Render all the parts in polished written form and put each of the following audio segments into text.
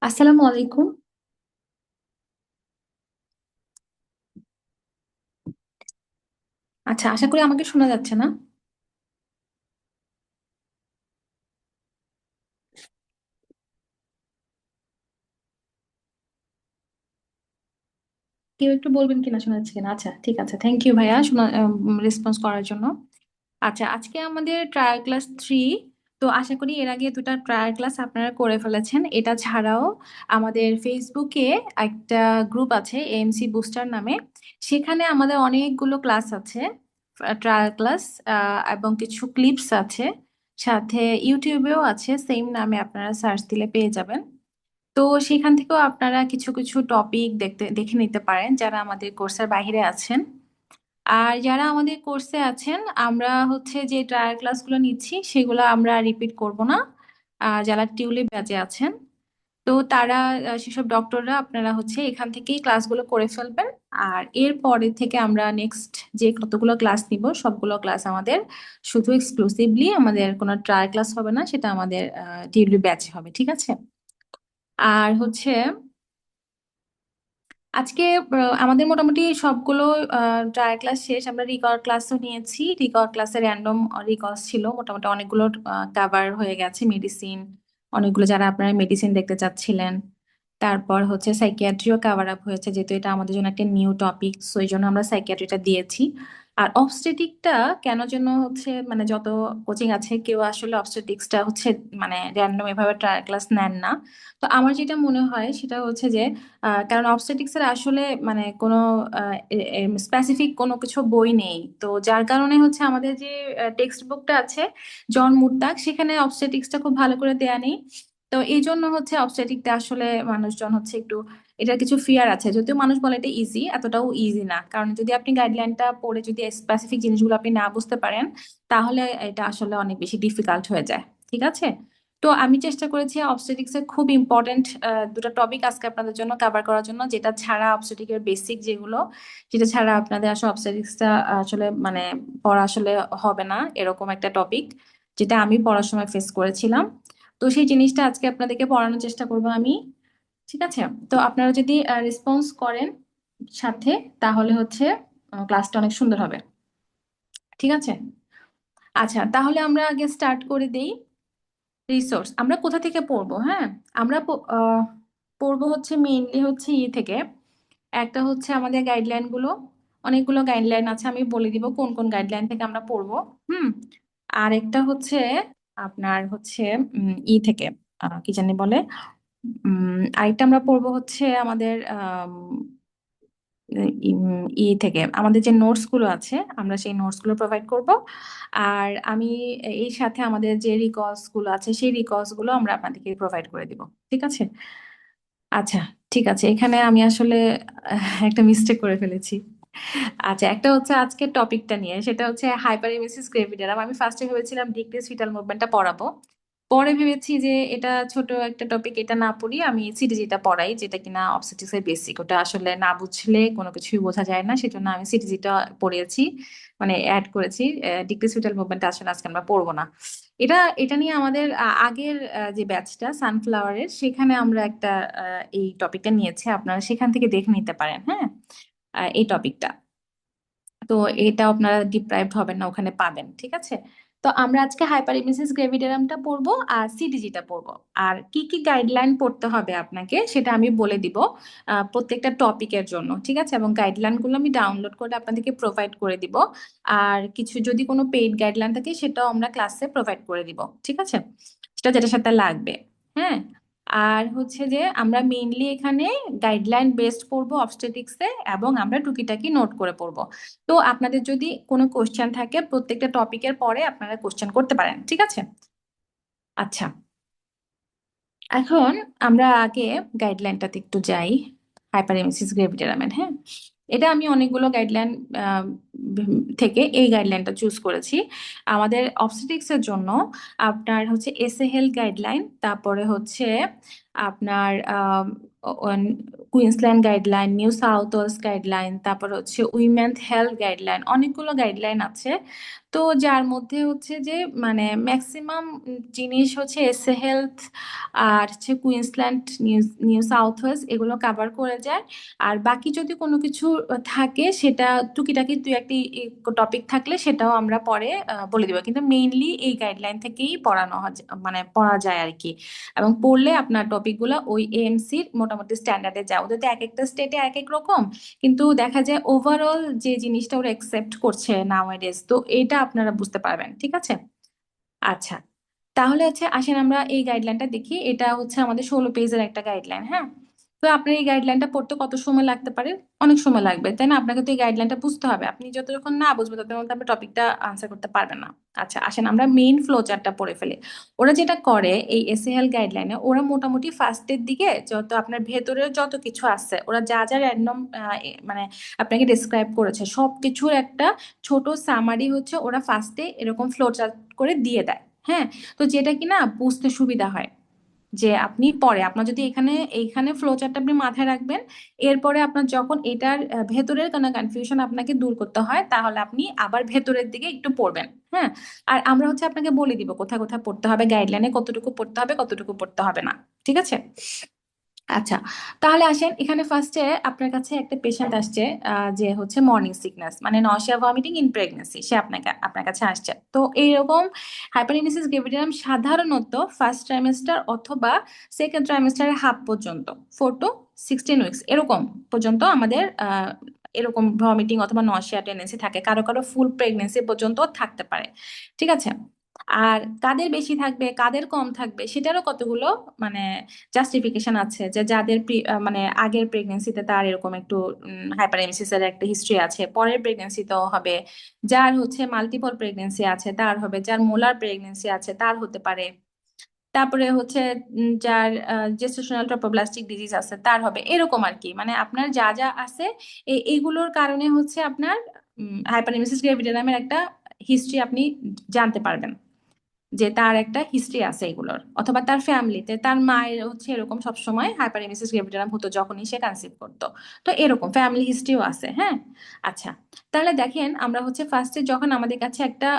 আসসালামু আলাইকুম। আচ্ছা, আশা করি আমাকে শোনা যাচ্ছে না। কেউ একটু বলবেন কিনা, শোনা যাচ্ছে কিনা। আচ্ছা, ঠিক আছে, থ্যাংক ইউ ভাইয়া শোনা রেসপন্স করার জন্য। আচ্ছা, আজকে আমাদের ট্রায়াল ক্লাস 3। তো আশা করি এর আগে দুটো ট্রায়াল ক্লাস আপনারা করে ফেলেছেন। এটা ছাড়াও আমাদের ফেসবুকে একটা গ্রুপ আছে এএমসি বুস্টার নামে। সেখানে আমাদের অনেকগুলো ক্লাস আছে, ট্রায়াল ক্লাস, এবং কিছু ক্লিপস আছে। সাথে ইউটিউবেও আছে, সেম নামে আপনারা সার্চ দিলে পেয়ে যাবেন। তো সেখান থেকেও আপনারা কিছু কিছু টপিক দেখে নিতে পারেন যারা আমাদের কোর্সের বাইরে আছেন। আর যারা আমাদের কোর্সে আছেন, আমরা হচ্ছে যে ট্রায়াল ক্লাসগুলো নিচ্ছি সেগুলো আমরা রিপিট করব না। যারা টিউলিপ ব্যাচে আছেন, তো তারা সেসব ডক্টররা আপনারা হচ্ছে এখান থেকেই ক্লাসগুলো করে ফেলবেন। আর এর পরে থেকে আমরা নেক্সট যে কতগুলো ক্লাস নিব সবগুলো ক্লাস আমাদের শুধু এক্সক্লুসিভলি আমাদের কোনো ট্রায়াল ক্লাস হবে না, সেটা আমাদের টিউলিপ ব্যাচে হবে, ঠিক আছে? আর হচ্ছে আজকে আমাদের মোটামুটি সবগুলো ট্রায়াল ক্লাস শেষ। আমরা রিকল ক্লাসও নিয়েছি, রিকল ক্লাসে র্যান্ডম রিকলস ছিল, মোটামুটি অনেকগুলো কাভার হয়ে গেছে। মেডিসিন অনেকগুলো, যারা আপনারা মেডিসিন দেখতে চাচ্ছিলেন। তারপর হচ্ছে সাইকিয়াট্রিও কাভার আপ হয়েছে, যেহেতু এটা আমাদের জন্য একটা নিউ টপিক, সো এই জন্য আমরা সাইকিয়াট্রিটা দিয়েছি। আর অবস্টেটিকটা কেন জন্য হচ্ছে, মানে যত কোচিং আছে কেউ আসলে অবস্টেটিক্সটা হচ্ছে মানে র্যান্ডম এভাবে ট্রায়াল ক্লাস নেন না। তো আমার যেটা মনে হয় সেটা হচ্ছে যে কারণ অবস্টেটিক্স এর আসলে মানে কোনো স্পেসিফিক কোনো কিছু বই নেই, তো যার কারণে হচ্ছে আমাদের যে টেক্সট বুকটা আছে জন মুরতাক, সেখানে অবস্টেটিক্সটা খুব ভালো করে দেয়া নেই। তো এই জন্য হচ্ছে অবস্টেটিকটা আসলে মানুষজন হচ্ছে একটু, এটার কিছু ফিয়ার আছে। যদিও মানুষ বলে এটা ইজি, এতটাও ইজি না, কারণ যদি আপনি গাইডলাইনটা পড়ে যদি স্পেসিফিক জিনিসগুলো আপনি না বুঝতে পারেন, তাহলে এটা আসলে অনেক বেশি ডিফিকাল্ট হয়ে যায়, ঠিক আছে? তো আমি চেষ্টা করেছি অবস্টেটিক্স এর খুব ইম্পর্টেন্ট দুটো টপিক আজকে আপনাদের জন্য কভার করার জন্য, যেটা ছাড়া অবস্টেটিকের বেসিক যেগুলো, যেটা ছাড়া আপনাদের আসলে অবস্টেটিক্সটা আসলে মানে পড়া আসলে হবে না, এরকম একটা টপিক যেটা আমি পড়ার সময় ফেস করেছিলাম। তো সেই জিনিসটা আজকে আপনাদেরকে পড়ানোর চেষ্টা করব আমি, ঠিক আছে? তো আপনারা যদি রেসপন্স করেন সাথে, তাহলে হচ্ছে ক্লাসটা অনেক সুন্দর হবে, ঠিক আছে? আচ্ছা, তাহলে আমরা আগে স্টার্ট করে দেই। রিসোর্স আমরা কোথা থেকে পড়বো? হ্যাঁ, আমরা পড়বো হচ্ছে মেইনলি হচ্ছে থেকে। একটা হচ্ছে আমাদের গাইডলাইন গুলো, অনেকগুলো গাইডলাইন আছে, আমি বলে দিব কোন কোন গাইডলাইন থেকে আমরা পড়বো। হুম। আর একটা হচ্ছে আপনার হচ্ছে থেকে, কি জানি বলে, আরেকটা আমরা পড়বো হচ্ছে আমাদের থেকে আমাদের যে নোটস গুলো আছে, আমরা সেই নোটস গুলো প্রোভাইড করব। আর আমি এই সাথে আমাদের যে রিকলস গুলো আছে সেই রিকলস গুলো আমরা আপনাদেরকে প্রোভাইড করে দিব, ঠিক আছে? আচ্ছা, ঠিক আছে, এখানে আমি আসলে একটা মিস্টেক করে ফেলেছি। আচ্ছা, একটা হচ্ছে আজকের টপিকটা নিয়ে, সেটা হচ্ছে হাইপারএমিসিস গ্রেভিডারাম। আমি ফার্স্টে ভেবেছিলাম ডিক্রিজ ফিটাল মুভমেন্টটা পড়াবো, পরে ভেবেছি যে এটা ছোট একটা টপিক, এটা না পড়ি, আমি সিটিজিটা পড়াই, যেটা কিনা অবস্টেটিক্স এর বেসিক। ওটা আসলে না বুঝলে কোনো কিছুই বোঝা যায় না, সেজন্য আমি সিটিজিটা পড়িয়েছি, মানে অ্যাড করেছি। ডিক্রিজ ফিটাল মুভমেন্ট আসলে আজকে আমরা পড়বো না। এটা এটা নিয়ে আমাদের আগের যে ব্যাচটা সানফ্লাওয়ারের, সেখানে আমরা একটা এই টপিকটা নিয়েছি, আপনারা সেখান থেকে দেখে নিতে পারেন। হ্যাঁ, এই টপিকটা, তো এটা আপনারা ডিপ্রাইভড হবেন না, ওখানে পাবেন, ঠিক আছে? তো আমরা আজকে হাইপারএমিসিস গ্রেভিডারামটা পড়বো আর সিটিজিটা পড়বো। আর কি কি গাইডলাইন পড়তে হবে আপনাকে সেটা আমি বলে দিব প্রত্যেকটা টপিকের জন্য, ঠিক আছে? এবং গাইডলাইন গুলো আমি ডাউনলোড করে আপনাদেরকে প্রোভাইড করে দিব। আর কিছু যদি কোনো পেইড গাইডলাইন থাকে সেটাও আমরা ক্লাসে প্রোভাইড করে দিব, ঠিক আছে? সেটা যেটার সাথে লাগবে। হ্যাঁ। আর হচ্ছে যে আমরা মেইনলি এখানে গাইডলাইন বেসড পড়বো অবস্টেটিক্সে, এবং আমরা টুকিটাকি নোট করে পড়বো। তো আপনাদের যদি কোনো কোশ্চেন থাকে প্রত্যেকটা টপিকের পরে আপনারা কোশ্চেন করতে পারেন, ঠিক আছে? আচ্ছা, এখন আমরা আগে গাইডলাইনটাতে একটু যাই। হাইপারএমিসিস গ্রেভিডারামের, হ্যাঁ, এটা আমি অনেকগুলো গাইডলাইন থেকে এই গাইডলাইনটা চুজ করেছি আমাদের অবস্টেটিক্স এর জন্য। আপনার হচ্ছে এসএ হেলথ গাইডলাইন, তারপরে হচ্ছে আপনার Queensland guideline, New South Wales guideline, তারপর হচ্ছে উইমেন্স হেলথ গাইডলাইন, অনেকগুলো গাইডলাইন আছে। তো যার মধ্যে হচ্ছে যে মানে ম্যাক্সিমাম জিনিস হচ্ছে এসএ হেলথ আর হচ্ছে Queensland, New New South Wales এগুলো কাভার করে যায়। আর বাকি যদি কোনো কিছু থাকে সেটা টুকিটাকি দুই একটি টপিক থাকলে সেটাও আমরা পরে বলে দিব, কিন্তু মেইনলি এই গাইডলাইন থেকেই পড়ানো হয়, মানে পড়া যায় আর কি। এবং পড়লে আপনার টপিকগুলো ওই এএমসির মোটামুটি স্ট্যান্ডার্ডে যায়। ওদের তো এক একটা স্টেটে এক এক রকম, কিন্তু দেখা যায় ওভারঅল যে জিনিসটা ওরা একসেপ্ট করছে নাওয়াডেজ, তো এটা আপনারা বুঝতে পারবেন। ঠিক আছে? আচ্ছা, তাহলে হচ্ছে আসেন আমরা এই গাইডলাইনটা দেখি। এটা হচ্ছে আমাদের 16 পেজের একটা গাইডলাইন। হ্যাঁ, তো আপনার এই গাইডলাইনটা পড়তে কত সময় লাগতে পারে? অনেক সময় লাগবে, তাই না? আপনাকে তো এই গাইডলাইনটা বুঝতে হবে। আপনি যতক্ষণ না বুঝবেন ততক্ষণ তো আপনি টপিকটা আনসার করতে পারবেন না। আচ্ছা, আসেন আমরা মেইন ফ্লো চার্টটা পড়ে ফেলি। ওরা যেটা করে এই এসএএল গাইডলাইনে, ওরা মোটামুটি ফার্স্টের দিকে যত আপনার ভেতরের যত কিছু আছে, ওরা যা যা র্যান্ডম মানে আপনাকে ডিসক্রাইব করেছে সবকিছুর একটা ছোট সামারি হচ্ছে ওরা ফার্স্টে এরকম ফ্লো চার্ট করে দিয়ে দেয়। হ্যাঁ, তো যেটা কিনা বুঝতে সুবিধা হয়, যে আপনি পরে আপনার যদি এখানে এইখানে ফ্লো চার্টটা আপনি মাথায় রাখবেন, এরপরে আপনার যখন এটার ভেতরের কোনো কনফিউশন আপনাকে দূর করতে হয় তাহলে আপনি আবার ভেতরের দিকে একটু পড়বেন। হ্যাঁ, আর আমরা হচ্ছে আপনাকে বলে দিব কোথায় কোথায় পড়তে হবে, গাইডলাইনে কতটুকু পড়তে হবে কতটুকু পড়তে হবে না। ঠিক আছে? আচ্ছা, তাহলে আসেন এখানে ফার্স্টে আপনার কাছে একটা পেশেন্ট আসছে, যে হচ্ছে মর্নিং সিকনেস মানে নশিয়া ভমিটিং ইন প্রেগনেন্সি, সে আপনার কাছে আসছে। তো এইরকম হাইপারএনেসিস গ্রেভিডিয়াম সাধারণত ফার্স্ট ট্রাইমেস্টার অথবা সেকেন্ড ট্রাইমেস্টারের হাফ পর্যন্ত, 4 to 16 উইকস এরকম পর্যন্ত আমাদের এরকম ভমিটিং অথবা নশিয়া টেন্ডেন্সি থাকে। কারো কারো ফুল প্রেগনেন্সি পর্যন্ত থাকতে পারে। ঠিক আছে? আর কাদের বেশি থাকবে কাদের কম থাকবে সেটারও কতগুলো মানে জাস্টিফিকেশন আছে, যে যাদের মানে আগের প্রেগনেন্সিতে তার এরকম একটু হাইপারএমসিসের একটা হিস্ট্রি আছে, পরের প্রেগনেন্সিতেও হবে। যার হচ্ছে মাল্টিপল প্রেগনেন্সি আছে তার হবে, যার মোলার প্রেগনেন্সি আছে তার হতে পারে। তারপরে হচ্ছে যার জেস্টেশনাল ট্রপোব্লাস্টিক ডিজিজ আছে তার হবে, এরকম আর কি। মানে আপনার যা যা আছে এইগুলোর কারণে হচ্ছে আপনার হাইপারএমসিস গ্রেভিডি নামের একটা হিস্ট্রি আপনি জানতে পারবেন, যে তার একটা হিস্ট্রি আছে এগুলোর, অথবা তার ফ্যামিলিতে তার মায়ের হচ্ছে এরকম সবসময় হাইপারএমসিস গ্রেভিডিয়াম হতো যখনই সে কনসিভ করতো। তো এরকম ফ্যামিলি হিস্ট্রিও আছে। হ্যাঁ, আচ্ছা, তাহলে দেখেন আমরা হচ্ছে ফার্স্টে যখন আমাদের কাছে একটা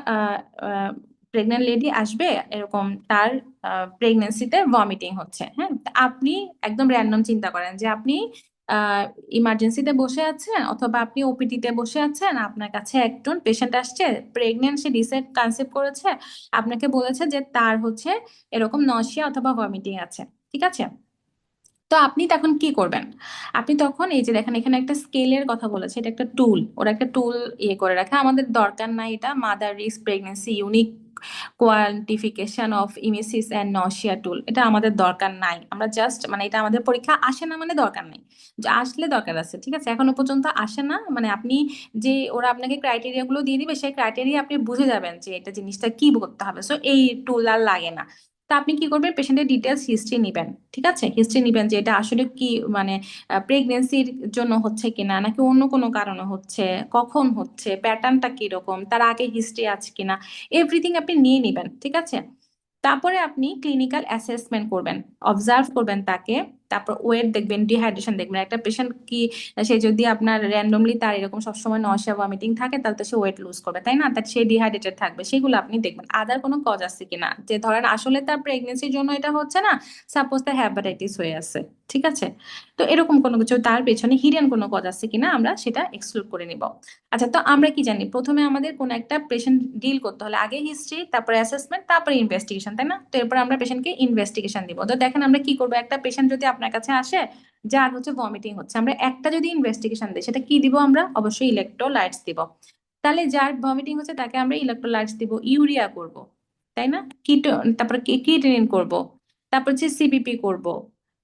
প্রেগনেন্ট লেডি আসবে, এরকম তার প্রেগনেন্সিতে ভমিটিং হচ্ছে। হ্যাঁ, তা আপনি একদম র্যান্ডম চিন্তা করেন যে আপনি ইমার্জেন্সিতে বসে আছেন অথবা আপনি ওপিডি তে বসে আছেন, আপনার কাছে একজন পেশেন্ট আসছে প্রেগনেন্ট, সে রিসেন্ট কনসিভ করেছে, আপনাকে বলেছে যে তার হচ্ছে এরকম নশিয়া অথবা ভমিটিং আছে। ঠিক আছে? তো আপনি তখন কি করবেন? আপনি তখন এই যে দেখেন এখানে একটা স্কেলের কথা বলেছে, এটা একটা টুল, ওরা একটা টুল ইয়ে করে রাখে, আমাদের দরকার নাই এটা। Mother risk pregnancy unique quantification of emesis and nausea tool, এটা আমাদের দরকার নাই। আমরা জাস্ট মানে এটা আমাদের পরীক্ষা আসে না মানে দরকার নেই, যে আসলে দরকার আছে। ঠিক আছে? এখনো পর্যন্ত আসে না মানে আপনি যে ওরা আপনাকে ক্রাইটেরিয়া গুলো দিয়ে দিবে, সেই ক্রাইটেরিয়া আপনি বুঝে যাবেন যে এটা জিনিসটা কি করতে হবে, সো এই টুল আর লাগে না। তা আপনি কি করবেন, পেশেন্টের ডিটেলস হিস্ট্রি নিবেন। ঠিক আছে? হিস্ট্রি নিবেন যে এটা আসলে কি মানে প্রেগনেন্সির জন্য হচ্ছে কিনা নাকি অন্য কোনো কারণে হচ্ছে, কখন হচ্ছে, প্যাটার্নটা কিরকম, তার আগে হিস্ট্রি আছে কিনা, এভরিথিং আপনি নিয়ে নিবেন। ঠিক আছে? তারপরে আপনি ক্লিনিক্যাল অ্যাসেসমেন্ট করবেন, অবজার্ভ করবেন তাকে। তারপর ওয়েট দেখবেন, ডিহাইড্রেশন দেখবেন। একটা পেশেন্ট কি, সে যদি আপনার র্যান্ডমলি তার এরকম সবসময় নশিয়া ভমিটিং থাকে তাহলে তো সে ওয়েট লুজ করবে, তাই না? তার সে ডিহাইড্রেটেড থাকবে, সেগুলো আপনি দেখবেন। আদার কোনো কজ আছে কিনা, যে ধরেন আসলে তার প্রেগনেন্সির জন্য এটা হচ্ছে না, সাপোজ তার হ্যাপাটাইটিস হয়ে আছে। ঠিক আছে? তো এরকম কোনো কিছু তার পেছনে হিডেন কোনো কজ আছে কিনা আমরা সেটা এক্সক্লুড করে নিব। আচ্ছা, তো আমরা কি জানি, প্রথমে আমাদের কোন একটা পেশেন্ট ডিল করতে হলে আগে হিস্ট্রি, তারপরে অ্যাসেসমেন্ট, তারপরে ইনভেস্টিগেশন, তাই না? তো এরপর আমরা পেশেন্টকে ইনভেস্টিগেশন দিব। তো দেখেন আমরা কি করবো, একটা পেশেন্ট যদি আপনার কাছে আসে যার হচ্ছে ভমিটিং হচ্ছে, আমরা একটা যদি ইনভেস্টিগেশন দিই সেটা কি দিব, আমরা অবশ্যই ইলেকট্রোলাইটস দিব। তাহলে যার ভমিটিং হচ্ছে তাকে আমরা ইলেকট্রোলাইটস দিব, ইউরিয়া করব, তাই না? কিটো, তারপরে ক্রিয়েটিনিন করব, তারপর হচ্ছে সিবিপি করব,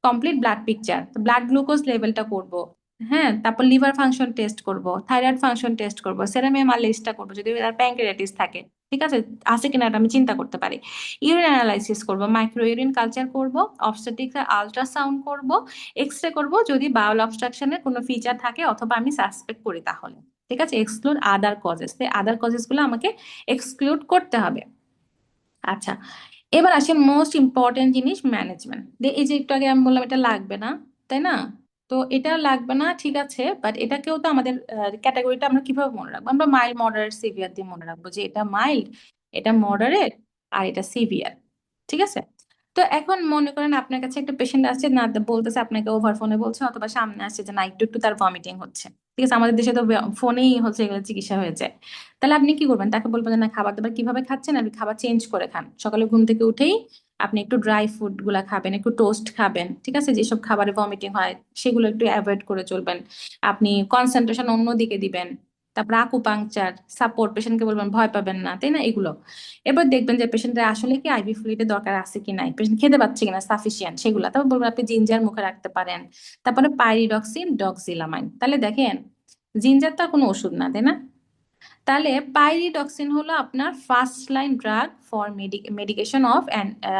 complete blood picture, blood glucose লেভেলটা করব। হ্যাঁ, তারপর লিভার ফাংশন টেস্ট করব, থাইরয়েড ফাংশন টেস্ট করব, সেরাম এমাইলেজটা করবো যদি তার প্যানক্রিয়াটিস থাকে। ঠিক আছে? আছে কিনা এটা আমি চিন্তা করতে পারি। ইউরিন অ্যানালাইসিস করব, মাইক্রো ইউরিন কালচার করব, অবস্টেট্রিক্স আল্ট্রাসাউন্ড করব, এক্সরে করব যদি বাউল অবস্ট্রাকশনের কোনো ফিচার থাকে অথবা আমি সাসপেক্ট করি তাহলে। ঠিক আছে? এক্সক্লুড আদার কজেস, আদার কজেস গুলো আমাকে এক্সক্লুড করতে হবে। আচ্ছা, এবার আসে মোস্ট ইম্পর্টেন্ট জিনিস, ম্যানেজমেন্ট। এই যে একটু আগে আমি বললাম এটা লাগবে না, তাই না? তো এটা লাগবে না, ঠিক আছে, বাট এটাকেও তো আমাদের ক্যাটাগরিটা আমরা কিভাবে মনে রাখবো, আমরা মাইল্ড মডারেট সিভিয়ার দিয়ে মনে রাখবো, যে এটা মাইল্ড, এটা মডারেট, আর এটা সিভিয়ার। ঠিক আছে? তো তো এখন মনে করেন আপনার কাছে একটা পেশেন্ট আসছে, না বলতেছে আপনাকে ওভার ফোনে বলছে, অথবা সামনে আসছে যে না একটু একটু তার ভমিটিং হচ্ছে, ঠিক আছে, আমাদের দেশে তো ফোনেই হচ্ছে এগুলো চিকিৎসা হয়ে যায়। তাহলে আপনি কি করবেন? তাকে বলবেন যে না, খাবার দাবার কিভাবে খাচ্ছেন, আপনি খাবার চেঞ্জ করে খান। সকালে ঘুম থেকে উঠেই আপনি একটু ড্রাই ফুড গুলা খাবেন, একটু টোস্ট খাবেন, ঠিক আছে, যেসব খাবারে ভমিটিং হয় সেগুলো একটু অ্যাভয়েড করে চলবেন। আপনি কনসেন্ট্রেশন অন্যদিকে দিবেন। তারপর আকুপাংচার সাপোর্ট, পেশেন্টকে বলবেন ভয় পাবেন না, তাই না, এগুলো। এবার দেখবেন যে পেশেন্টের আসলে কি আইভি ফ্লুইডের দরকার আছে কি নাই, পেশেন্ট খেতে পাচ্ছে কিনা সাফিসিয়েন্ট, সেগুলো। তারপর বলবেন আপনি জিঞ্জার মুখে রাখতে পারেন। তারপরে পাইরিডক্সিন, ডক্সিলামাইন। তাহলে দেখেন, জিঞ্জার তো আর কোনো ওষুধ না, তাই না? তাহলে পাইরিডক্সিন হলো আপনার first line drug for medication of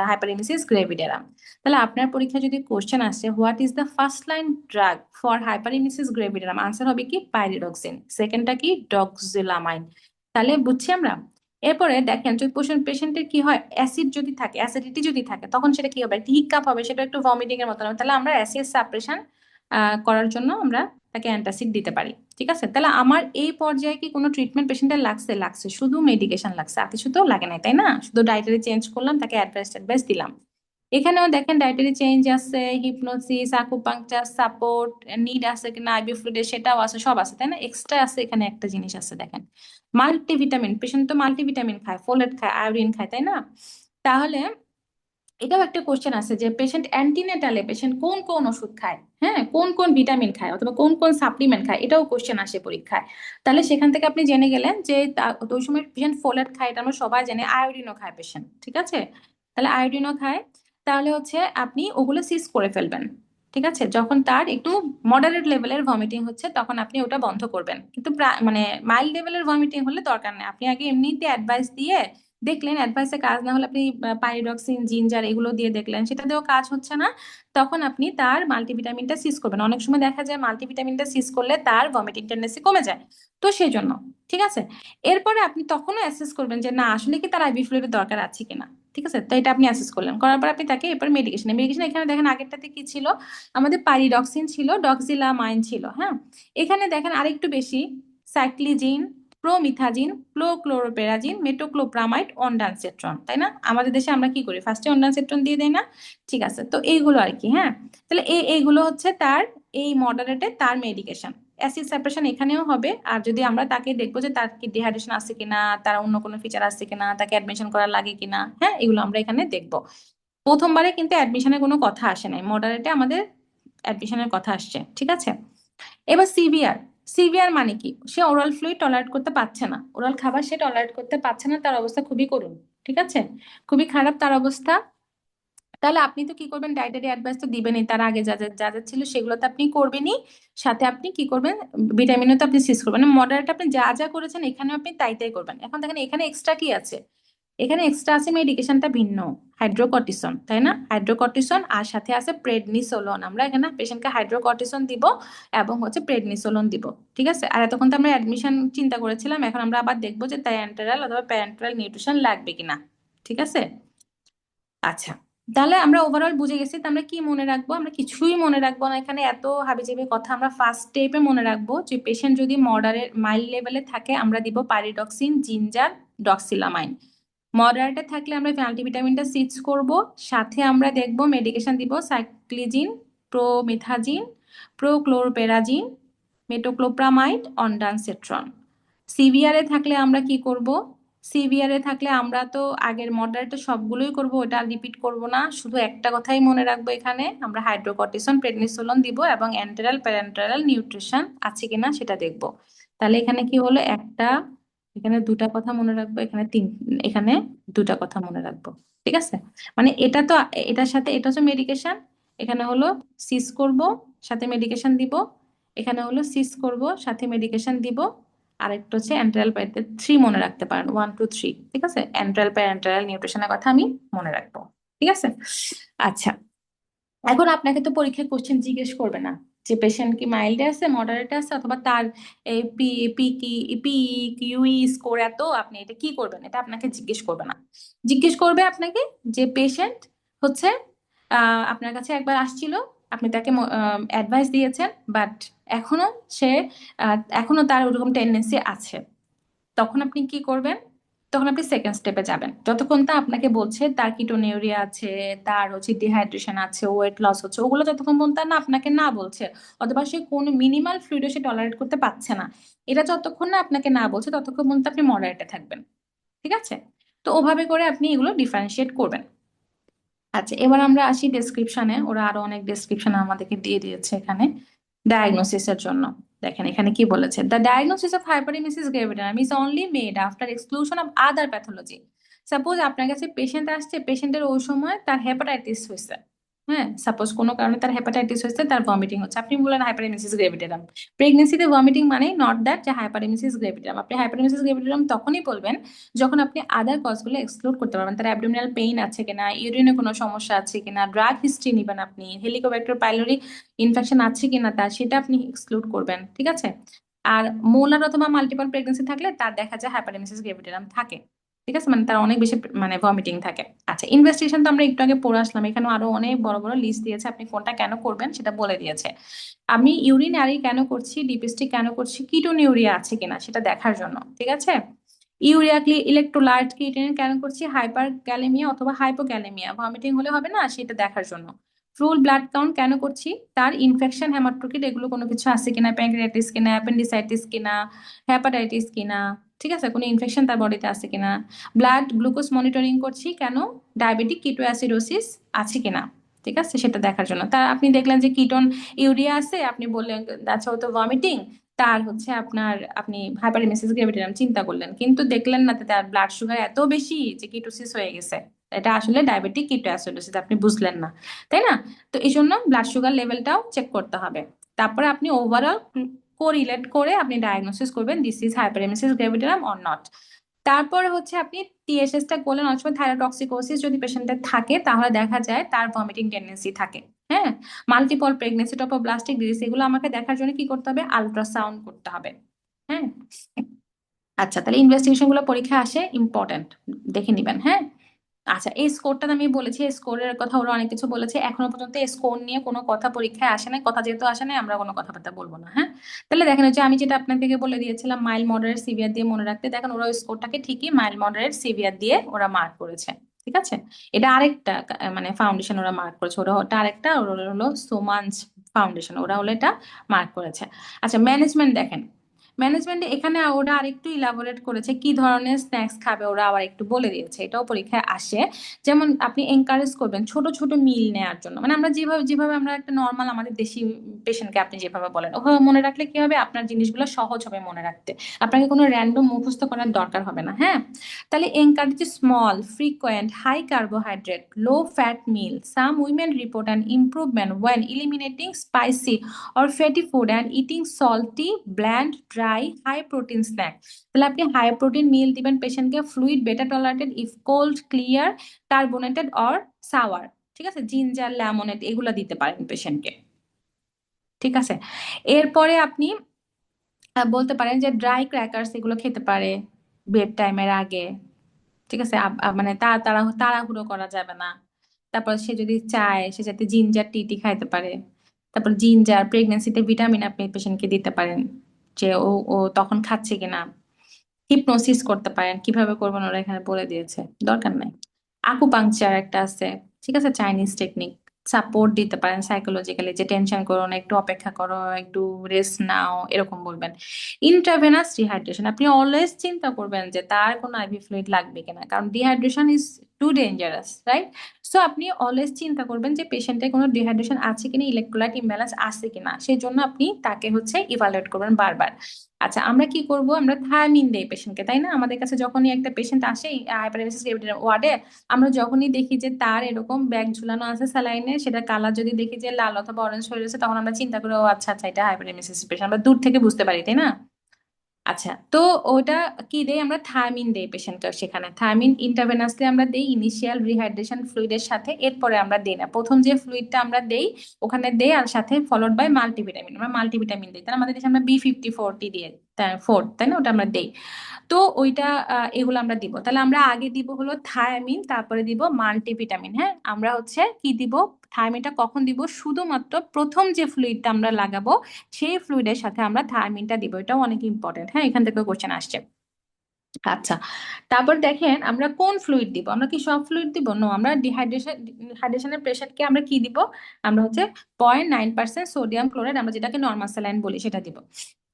hyperemesis gravidarum. তাহলে আপনার পরীক্ষা যদি কোশ্চেন আসে what is the first line drug for hyperemesis gravidarum, answer হবে কি পাইরিডক্সিন, সেকেন্ডটা কি ডক্সিলামাইন। তাহলে বুঝছি আমরা। এরপরে দেখেন, যদি পেশেন্টের কি হয়, অ্যাসিড যদি থাকে, অ্যাসিডিটি যদি থাকে, তখন সেটা কি হবে, একটি হিক্কাপ হবে, সেটা একটু ভমিটিং এর মতন হবে। তাহলে আমরা অ্যাসিড সাপ্রেশন করার জন্য আমরা তাকে অ্যান্টাসিড দিতে পারি। ঠিক আছে, তাহলে আমার এই পর্যায়ে কি কোনো ট্রিটমেন্ট পেশেন্টের লাগছে? লাগছে, শুধু মেডিকেশন লাগছে, আর কিছু তো লাগে নাই, তাই না? শুধু ডায়েটারি চেঞ্জ করলাম, তাকে অ্যাডভাইস দিলাম। এখানেও দেখেন ডায়েটারি চেঞ্জ আছে, হিপনোসিস, আকুপাংচার সাপোর্ট, নিড আছে কিনা আইবি ফ্লুইডে, সেটাও আছে, সব আছে, তাই না? এক্সট্রা আছে এখানে একটা জিনিস আছে, দেখেন, মাল্টিভিটামিন। পেশেন্ট তো মাল্টিভিটামিন খায়, ফোলেট খায়, আয়োডিন খায়, তাই না? তাহলে এটাও একটা কোশ্চেন আছে যে পেশেন্ট অ্যান্টিনেটালে পেশেন্ট কোন কোন ওষুধ খায়, হ্যাঁ, কোন কোন ভিটামিন খায়, অথবা কোন কোন সাপ্লিমেন্ট খায়, এটাও কোশ্চেন আসে পরীক্ষায়। তাহলে সেখান থেকে আপনি জেনে গেলেন যে ওই সময় পেশেন্ট ফোলেট খায়, এটা আমরা সবাই জানি। আয়োডিনও খায় পেশেন্ট, ঠিক আছে, তাহলে আয়োডিনও খায়। তাহলে হচ্ছে আপনি ওগুলো সিজ করে ফেলবেন। ঠিক আছে, যখন তার একটু মডারেট লেভেলের ভমিটিং হচ্ছে তখন আপনি ওটা বন্ধ করবেন, কিন্তু মানে মাইল্ড লেভেলের ভমিটিং হলে দরকার নেই, আপনি আগে এমনিতে অ্যাডভাইস দিয়ে দেখলেন, অ্যাডভাইসে কাজ না হলে আপনি পাইরিডক্সিন, জিঞ্জার এগুলো দিয়ে দেখলেন, সেটা দিয়েও কাজ হচ্ছে না, তখন আপনি তার মাল্টিভিটামিনটা সিজ করবেন। অনেক সময় দেখা যায় মাল্টিভিটামিনটা সিজ করলে তার ভমিটিং টেন্ডেন্সি কমে যায়, তো সেই জন্য। ঠিক আছে, এরপরে আপনি তখনও অ্যাসেস করবেন যে না আসলে কি তার আইভি ফ্লুইডের দরকার আছে কিনা। ঠিক আছে, তো এটা আপনি অ্যাসেস করলেন, করার পর আপনি তাকে এরপর মেডিকেশন এখানে দেখেন আগেরটাতে কি ছিল, আমাদের পাইরিডক্সিন ছিল, ডক্সিলামাইন ছিল, হ্যাঁ। এখানে দেখেন আরেকটু বেশি, সাইক্লিজিন, প্রোমিথাজিন, ক্লোরোপ্লাজিন, মেটোক্লোপ্রামাইড, অনডানসেট্রন, তাই না? আমাদের দেশে আমরা কি করি, ফার্স্টে অনডানসেট্রন দিয়ে দেই না? ঠিক আছে, তো এইগুলো আর কি, হ্যাঁ। তাহলে এইগুলো হচ্ছে তার এই মডারেটে তার মেডিকেশন। অ্যাসিড সেপারেশন এখানেও হবে, আর যদি আমরা তাকে দেখবো যে তার কি ডিহাইড্রেশন আছে কিনা, তার অন্য কোনো ফিচার আছে কিনা, তাকে অ্যাডমিশন করা লাগে কিনা, হ্যাঁ, এগুলো আমরা এখানে দেখবো। প্রথমবারে কিন্তু অ্যাডমিশনের কোনো কথা আসে নাই, মডারেটে আমাদের অ্যাডমিশনের কথা আসছে। ঠিক আছে, এবার সিভিয়ার। সিভিয়ার মানে কি, সে ওরাল ফ্লুইড টলারেট করতে পারছে না, ওরাল খাবার সে টলারেট করতে পারছে না, তার অবস্থা খুবই করুণ। ঠিক আছে, খুবই খারাপ তার অবস্থা। তাহলে আপনি তো কি করবেন, ডায়েটারি অ্যাডভাইস তো দিবেনই, তার আগে যা যা ছিল সেগুলো তো আপনি করবেনই, সাথে আপনি কি করবেন, ভিটামিনও তো আপনি সিজ করবেন। মডারেট আপনি যা যা করেছেন এখানেও আপনি তাই তাই করবেন। এখন দেখেন এখানে এক্সট্রা কি আছে, এখানে এক্সট্রা আছে মেডিকেশনটা ভিন্ন, হাইড্রোকর্টিসন, তাই না? হাইড্রোকর্টিসন, আর সাথে আছে প্রেডনিসোলন। আমরা এখানে পেশেন্টকে হাইড্রোকর্টিসন দিব এবং হচ্ছে প্রেডনিসোলন দিব। ঠিক আছে, আর এতক্ষণ তো আমরা অ্যাডমিশন চিন্তা করেছিলাম, এখন আমরা আবার দেখবো যে তাই এন্টারাল অথবা প্যারেন্টারাল নিউট্রিশন লাগবে কিনা। ঠিক আছে, আচ্ছা, তাহলে আমরা ওভারঅল বুঝে গেছি। তো আমরা কি মনে রাখবো, আমরা কিছুই মনে রাখবো না, এখানে এত হাবিজাবি কথা। আমরা ফার্স্ট স্টেপে মনে রাখবো যে পেশেন্ট যদি মডারেট মাইল্ড লেভেলে থাকে আমরা দিব পাইরিডক্সিন, জিঞ্জার, ডক্সিলামাইন। মডারেটে থাকলে আমরা মাল্টিভিটামিনটা সিজ করব, সাথে আমরা দেখব মেডিকেশন দিব, সাইক্লিজিন, প্রোমিথাজিন, প্রোক্লোরপেরাজিন, মেটোক্লোপ্রামাইড, অনডানসেট্রন। সিভিয়ারে থাকলে আমরা কি করব, সিভিয়ারে থাকলে আমরা তো আগের মডারেটে সবগুলোই করব, ওটা রিপিট করব না, শুধু একটা কথাই মনে রাখবো, এখানে আমরা হাইড্রোকর্টিসন, প্রেডনিসোলন দিব এবং এন্টেরাল প্যারেন্টারাল নিউট্রিশন আছে কিনা সেটা দেখব। তাহলে এখানে কি হলো, একটা, এখানে দুটা কথা মনে রাখবো, এখানে এখানে দুটা কথা মনে রাখবো। ঠিক আছে, মানে এটা তো এটার সাথে এটা হচ্ছে মেডিকেশন, এখানে হলো সিস করব সাথে মেডিকেশন দিব, এখানে হলো সিস করব সাথে মেডিকেশন দিব, আর একটা হচ্ছে এন্টারাল প্যারেন্টাল, থ্রি মনে রাখতে পারেন, 1 2 3। ঠিক আছে, এন্টারাল প্যারেন্টারাল নিউট্রিশনের কথা আমি মনে রাখবো। ঠিক আছে, আচ্ছা। এখন আপনাকে তো পরীক্ষায় কোশ্চেন জিজ্ঞেস করবে না যে পেশেন্ট কি মাইল্ডে আছে, মডারেটে আছে, অথবা তার এই পি পি কি পি কিউই স্কোর এত, আপনি এটা কি করবেন, এটা আপনাকে জিজ্ঞেস করবে না। জিজ্ঞেস করবে আপনাকে যে পেশেন্ট হচ্ছে আপনার কাছে একবার আসছিল, আপনি তাকে অ্যাডভাইস দিয়েছেন, বাট এখনো সে এখনো তার ওরকম টেন্ডেন্সি আছে, তখন আপনি কি করবেন, তখন আপনি সেকেন্ড স্টেপে যাবেন। যতক্ষণ তা আপনাকে বলছে তার কিটোনিউরিয়া আছে, তার হচ্ছে ডিহাইড্রেশন আছে, ওয়েট লস হচ্ছে, ওগুলো যতক্ষণ পর্যন্ত না আপনাকে না বলছে, অথবা সে কোনো মিনিমাল ফ্লুইডও সে টলারেট করতে পারছে না, এটা যতক্ষণ না আপনাকে না বলছে ততক্ষণ পর্যন্ত আপনি মডারেটে থাকবেন। ঠিক আছে? তো ওভাবে করে আপনি এগুলো ডিফারেন্সিয়েট করবেন। আচ্ছা, এবার আমরা আসি ডেসক্রিপশনে। ওরা আরো অনেক ডেসক্রিপশন আমাদেরকে দিয়ে দিয়েছে এখানে ডায়াগনোসিসের জন্য। দেখেন এখানে কি বলেছে: the diagnosis of hyperemesis gravidarum is only made after exclusion of other pathology. Suppose আপনার কাছে পেশেন্ট আসছে, পেশেন্টের ওই সময় তার হেপাটাইটিস হয়েছে। হ্যাঁ, সাপোজ কোনো কারণে তার হেপাটাইটিস হয়েছে, তার ভমিটিং হচ্ছে, আপনি বললেন হাইপারেমিসিস গ্রেভিডিয়াম। প্রেগনেন্সিতে ভমিটিং মানে নট দ্যাট যে হাইপারেমিসিস গ্রেভিডিয়াম। আপনি হাইপারেমিসিস গ্রেভিডিয়াম তখনই বলবেন যখন আপনি আদার কজগুলো এক্সক্লুড করতে পারবেন। তার অ্যাবডোমিনাল পেইন আছে কিনা, ইউরিনে কোনো সমস্যা আছে কিনা, ড্রাগ হিস্ট্রি নিবেন আপনি, হেলিকোব্যাক্টার পাইলোরি ইনফেকশন আছে কিনা তার, সেটা আপনি এক্সক্লুড করবেন। ঠিক আছে? আর মোলার অথবা মাল্টিপল প্রেগনেন্সি থাকলে তার দেখা যায় হাইপারেমিসিস গ্রেভিডিয়াম থাকে। ঠিক আছে, মানে তার অনেক বেশি মানে ভমিটিং থাকে। আচ্ছা, ইনভেস্টিগেশন তো আমরা একটু আগে পড়ে আসলাম, এখানে আরো অনেক বড় বড় লিস্ট দিয়েছে, আপনি কোনটা কেন করবেন সেটা বলে দিয়েছে। আমি ইউরিনারি কেন করছি, ডিপিস্টিক কেন করছি, কিটোনিউরিয়া আছে কিনা সেটা দেখার জন্য। ঠিক আছে? ইউরিয়া ইলেকট্রোলাইট ক্রিয়েটিনিন কেন করছি, হাইপার ক্যালেমিয়া অথবা হাইপোক্যালেমিয়া, ভমিটিং হলে হবে না সেটা দেখার জন্য। ফুল ব্লাড কাউন্ট কেন করছি, তার ইনফেকশন, হেমাটোক্রিট এগুলো কোনো কিছু আছে কিনা, প্যানক্রিয়াটিস কিনা, অ্যাপেন্ডিসাইটিস কিনা, হেপাটাইটিস কিনা, ঠিক আছে, কোনো ইনফেকশন তার বডিতে আছে কিনা। ব্লাড গ্লুকোজ মনিটরিং করছি কেন, ডায়াবেটিক কিটোঅ্যাসিডোসিস আছে কিনা। ঠিক আছে, সেটা দেখার জন্য। তা আপনি দেখলেন যে কিটোন ইউরিয়া আছে, আপনি বললেন আচ্ছা ও তো ভমিটিং, তার হচ্ছে আপনার, আপনি হাইপারএমএসিস গ্রেভিডিয়াম চিন্তা করলেন, কিন্তু দেখলেন না যে তার ব্লাড সুগার এত বেশি যে কিটোসিস হয়ে গেছে। এটা আসলে ডায়াবেটিক কিটোঅ্যাসিডোসিস, আপনি বুঝলেন না, তাই না? তো এই জন্য ব্লাড সুগার লেভেলটাও চেক করতে হবে। তারপরে আপনি ওভারঅল কোরিলেট করে আপনি ডায়াগনোসিস করবেন দিস ইজ হাইপারএমএসিস গ্রেভিডিয়াম অর নট। তারপর হচ্ছে আপনি টিএসএস টা করলেন। অনেক সময় থাইরোটক্সিকোসিস যদি পেশেন্টের থাকে তাহলে দেখা যায় তার ভমিটিং টেন্ডেন্সি থাকে। হ্যাঁ, মাল্টিপল প্রেগনেন্সি, টপোব্লাস্টিক ডিজিজ, এগুলো আমাকে দেখার জন্য কি করতে হবে, আল্ট্রাসাউন্ড করতে হবে। হ্যাঁ। আচ্ছা, তাহলে ইনভেস্টিগেশন গুলো পরীক্ষা আসে ইম্পর্টেন্ট, দেখে নিবেন। হ্যাঁ। আচ্ছা, এই স্কোরটা আমি বলেছি, স্কোরের কথা ওরা অনেক কিছু বলেছে, এখনো পর্যন্ত স্কোর নিয়ে কোনো কথা পরীক্ষায় আসে নাই, কথা যেহেতু আসে নাই আমরা কোনো কথাবার্তা বলবো না। হ্যাঁ, তাহলে দেখেন যে আমি যেটা আপনাদেরকে বলে দিয়েছিলাম মাইল্ড মডারেট সিভিয়ার দিয়ে মনে রাখতে, দেখেন ওরা স্কোরটাকে ঠিকই মাইল্ড মডারেট সিভিয়ার দিয়ে ওরা মার্ক করেছে। ঠিক আছে? এটা আরেকটা মানে ফাউন্ডেশন ওরা মার্ক করেছে, ওরা ওটা আরেকটা, ওরা হলো সোমাঞ্চ ফাউন্ডেশন, ওরা হলো এটা মার্ক করেছে। আচ্ছা, ম্যানেজমেন্ট দেখেন, ম্যানেজমেন্টে এখানে ওরা আরেকটু ইলাবোরেট করেছে, কি ধরনের স্ন্যাক্স খাবে ওরা আবার একটু বলে দিয়েছে, এটাও পরীক্ষায় আসে। যেমন আপনি এনকারেজ করবেন ছোট ছোট মিল নেওয়ার জন্য, মানে আমরা যেভাবে যেভাবে আমরা একটা নর্মাল আমাদের দেশি পেশেন্টকে আপনি যেভাবে বলেন ওভাবে মনে রাখলে কি হবে, আপনার জিনিসগুলো সহজ হবে মনে রাখতে, আপনাকে কোনো র্যান্ডম মুখস্থ করার দরকার হবে না। হ্যাঁ, তাহলে encourage small frequent high carbohydrate low fat meal, some women report an improvement when eliminating spicy or fatty food and eating salty, bland, dry, high protein snack। তাহলে আপনি হাই প্রোটিন মিল দিবেন পেশেন্টকে, fluid better tolerated if cold, clear, carbonated or sour. ঠিক আছে, ginger, lemonade এগুলো দিতে পারেন পেশেন্টকে। ঠিক আছে? এরপরে আপনি বলতে পারেন যে ড্রাই ক্র্যাকার্স এগুলো খেতে পারে বেড টাইমের আগে। ঠিক আছে? মানে তাড়াহুড়ো করা যাবে না। তারপর সে যদি চায় সে যাতে জিঞ্জার টি টি খাইতে পারে। তারপর জিঞ্জার প্রেগনেন্সিতে ভিটামিন আপনি পেশেন্টকে দিতে পারেন, যে ও ও তখন খাচ্ছে কিনা। হিপনোসিস করতে পারেন, কিভাবে করবেন ওরা এখানে বলে দিয়েছে, দরকার নাই। আকুপাংচার একটা আছে, ঠিক আছে, চাইনিজ টেকনিক। সাপোর্ট দিতে পারেন সাইকোলজিক্যালি, যে টেনশন করো না, একটু অপেক্ষা করো, একটু রেস্ট নাও, এরকম বলবেন। ইন্ট্রাভেনাস ডিহাইড্রেশন, আপনি অলওয়েজ চিন্তা করবেন যে তার কোনো আইভি ফ্লুইড লাগবে কিনা, কারণ dehydration is too dangerous, right? So আপনি অলওয়েজ চিন্তা করবেন যে পেশেন্টের কোনো ডিহাইড্রেশন আছে কিনা, ইলেকট্রোলাইট ইমব্যালেন্স আছে কিনা, সেই জন্য আপনি তাকে হচ্ছে ইভালুয়েট করবেন বারবার। আচ্ছা, আমরা কি করব, আমরা থায়ামিন দেই পেশেন্টকে, তাই না? আমাদের কাছে যখনই একটা পেশেন্ট আসে হাইপারটেনশন ওয়ার্ডে, আমরা যখনই দেখি যে তার এরকম ব্যাগ ঝুলানো আছে স্যালাইনে, সেটা কালার যদি দেখি যে লাল অথবা অরেঞ্জ হয়ে রয়েছে, তখন আমরা চিন্তা করি ও আচ্ছা আচ্ছা এটা হাইপারটেনশন পেশেন্ট, আমরা দূর থেকে বুঝতে পারি, তাই না? আচ্ছা, তো ওটা কি দেই আমরা, থায়ামিন দেই পেশেন্টটা, সেখানে থায়ামিন ইন্টারভেনাসলি আমরা দেই ইনিশিয়াল রিহাইড্রেশন ফ্লুইডের সাথে, এরপরে আমরা দেই না, প্রথম যে ফ্লুইডটা আমরা দেই ওখানে দেই, আর সাথে ফলোড বাই মাল্টিভিটামিন, আমরা মাল্টিভিটামিন দিই, তাই না? আমাদের দেশে আমরা B54T দিয়ে, ফোর, তাই না, ওটা আমরা দেই। তো ওইটা এগুলো আমরা দিব, তাহলে আমরা আগে দিব হলো থায়ামিন, তারপরে দিব মাল্টিভিটামিন। হ্যাঁ, আমরা হচ্ছে কি দিব, থায়ামিনটা কখন দিব, শুধুমাত্র প্রথম যে ফ্লুইডটা আমরা লাগাবো সেই ফ্লুইডের সাথে আমরা থায়ামিনটা দিব, এটাও অনেক ইম্পর্টেন্ট। হ্যাঁ, এখান থেকে কোশ্চেন আসছে। আচ্ছা, তারপর দেখেন আমরা কোন ফ্লুইড দিব, আমরা কি সব ফ্লুইড দিব? নো, আমরা ডিহাইড্রেশনের পেশেন্টকে আমরা কি দিব? আমরা হচ্ছে 0.9% সোডিয়াম ক্লোরাইড, আমরা যেটাকে নর্মাল স্যালাইন বলি, সেটা দিব।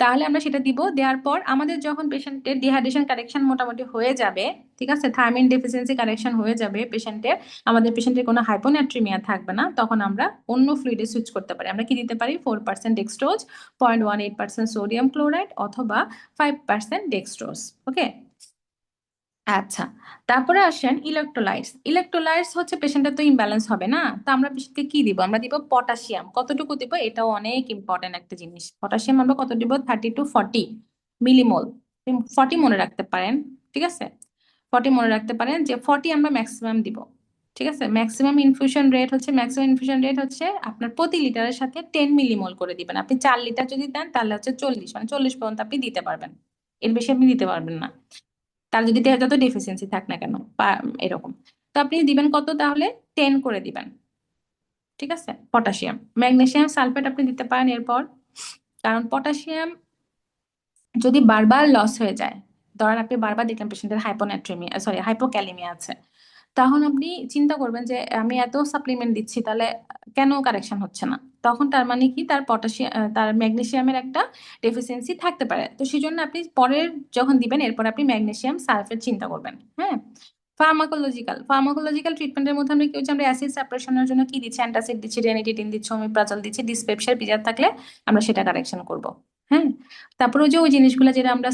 তাহলে আমরা সেটা দিব, দেওয়ার পর আমাদের যখন পেশেন্টের ডিহাইড্রেশন কারেকশন মোটামুটি হয়ে যাবে, ঠিক আছে, থায়ামিন ডেফিসিয়েন্সি কারেকশন হয়ে যাবে পেশেন্টের, আমাদের পেশেন্টের কোনো হাইপোনাট্রিমিয়া থাকবে না, তখন আমরা অন্য ফ্লুইডে সুইচ করতে পারি। আমরা কি দিতে পারি? 4% ডেক্সট্রোজ, 0.18% সোডিয়াম ক্লোরাইড, অথবা 5% ডেক্সট্রোজ। ওকে। আচ্ছা, তারপরে আসেন ইলেকট্রোলাইটস। ইলেকট্রোলাইটস হচ্ছে পেশেন্টের তো ইমব্যালেন্স হবে না, তো আমরা পেশেন্টকে কি দিব? আমরা দিব পটাশিয়াম। কতটুকু দিব? এটাও অনেক ইম্পর্টেন্ট একটা জিনিস। পটাশিয়াম আমরা কত দিব? 30 to 40 মিলিমোল। 40 মনে রাখতে পারেন, ঠিক আছে? 40 মনে রাখতে পারেন যে 40 আমরা ম্যাক্সিমাম দিব। ঠিক আছে, ম্যাক্সিমাম ইনফিউশন রেট হচ্ছে আপনার প্রতি লিটারের সাথে 10 মিলিমোল করে দিবেন। আপনি 4 লিটার যদি দেন তাহলে হচ্ছে 40, মানে 40 পর্যন্ত আপনি দিতে পারবেন, এর বেশি আপনি দিতে পারবেন না। তার যদি যত ডেফিসিয়েন্সি থাক না কেন এরকম। তো আপনি দিবেন কত তাহলে? 10 করে দিবেন। ঠিক আছে, পটাশিয়াম। ম্যাগনেসিয়াম সালফেট আপনি দিতে পারেন এরপর, কারণ পটাশিয়াম যদি বারবার লস হয়ে যায়, ধরেন আপনি বারবার দেখলেন পেশেন্টের হাইপোনাট্রিমিয়া, সরি হাইপোক্যালিমিয়া আছে, তখন আপনি চিন্তা করবেন যে আমি এত সাপ্লিমেন্ট দিচ্ছি, তাহলে কেন কারেকশন হচ্ছে না? তখন তার মানে কি, তার পটাশিয়াম, তার ম্যাগনেসিয়ামের একটা ডেফিসিয়েন্সি থাকতে পারে। তো সেই জন্য আপনি পরের যখন দিবেন, এরপর আপনি ম্যাগনেসিয়াম সালফেট চিন্তা করবেন। হ্যাঁ। ফার্মাকোলজিক্যাল ট্রিটমেন্টের মধ্যে আমরা কি হচ্ছে, আমরা অ্যাসিড সাপ্রেশনের জন্য কি দিচ্ছি? অ্যান্টাসিড দিচ্ছি, রেনিটিডিন দিচ্ছি, ওমিপ্রাজল দিচ্ছি, ডিসপেপসিয়ার পিজার থাকলে আমরা সেটা কারেকশন করব। হ্যাঁ। তারপরে ওই যে ওই জিনিসগুলো যেটা আমরা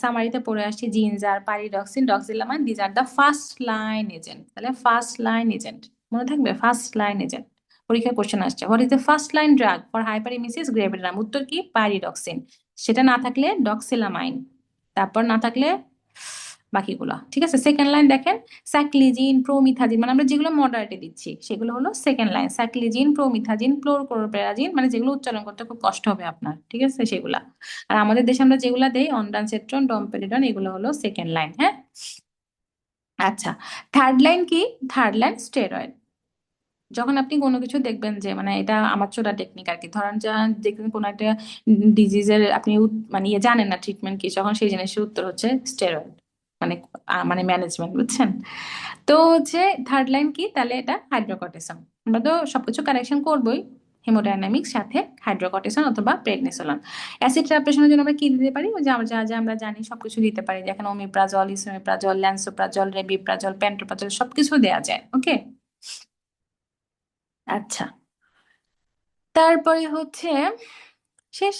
সামারিতে পড়ে আসছি, ginger, pyridoxine, doxylamine, these are the first line agent. তাহলে ফার্স্ট লাইন এজেন্ট মনে থাকবে, ফার্স্ট লাইন এজেন্ট। পরীক্ষার কোশ্চেন আসছে, what is the first line drug for hyperemesis gravidarum? উত্তর কি? পারিডক্সিন। সেটা না থাকলে ডক্সিলামাইন, তারপর না থাকলে বাকিগুলো। ঠিক আছে, সেকেন্ড লাইন দেখেন, স্যাক্লিজিন, প্রোমিথাজিন, মানে আমরা যেগুলো মডারেটে দিচ্ছি সেগুলো হলো সেকেন্ড লাইন। স্যাক্লিজিন, প্রোমিথাজিন, ক্লোরোপ্যারাজিন, মানে যেগুলো উচ্চারণ করতে খুব কষ্ট হবে আপনার, ঠিক আছে, সেগুলা। আর আমাদের দেশে আমরা যেগুলা দেই, অনডানসেট্রন, ডমপেরিডন, এগুলো হলো সেকেন্ড লাইন। হ্যাঁ। আচ্ছা, থার্ড লাইন কি? Third line steroid. যখন আপনি কোনো কিছু দেখবেন যে মানে এটা আমার ছোটা টেকনিক আর কি, ধরেন যা দেখবেন কোনো একটা ডিজিজের আপনি মানে ইয়ে জানেন না ট্রিটমেন্ট কি, তখন সেই জিনিসের উত্তর হচ্ছে স্টেরয়েড, মানে মানে ম্যানেজমেন্ট, বুঝছেন? তো হচ্ছে থার্ড লাইন কি তাহলে? এটা হাইড্রোকর্টিসন। আমরা তো সবকিছু কারেকশন করবোই, হেমোডাইনামিক্স সাথে হাইড্রোকর্টিসন অথবা প্রেগনেসোলন। অ্যাসিড ট্রান্সপ্রেশনের জন্য আমরা কি দিতে পারি? ওই যে আমরা যা যা আমরা জানি সবকিছু দিতে পারি, যেখানে omeprazole, esomeprazole, lansoprazole, rabeprazole, pantoprazole, সবকিছু দেওয়া যায়। ওকে। আচ্ছা, তারপরে হচ্ছে শেষ।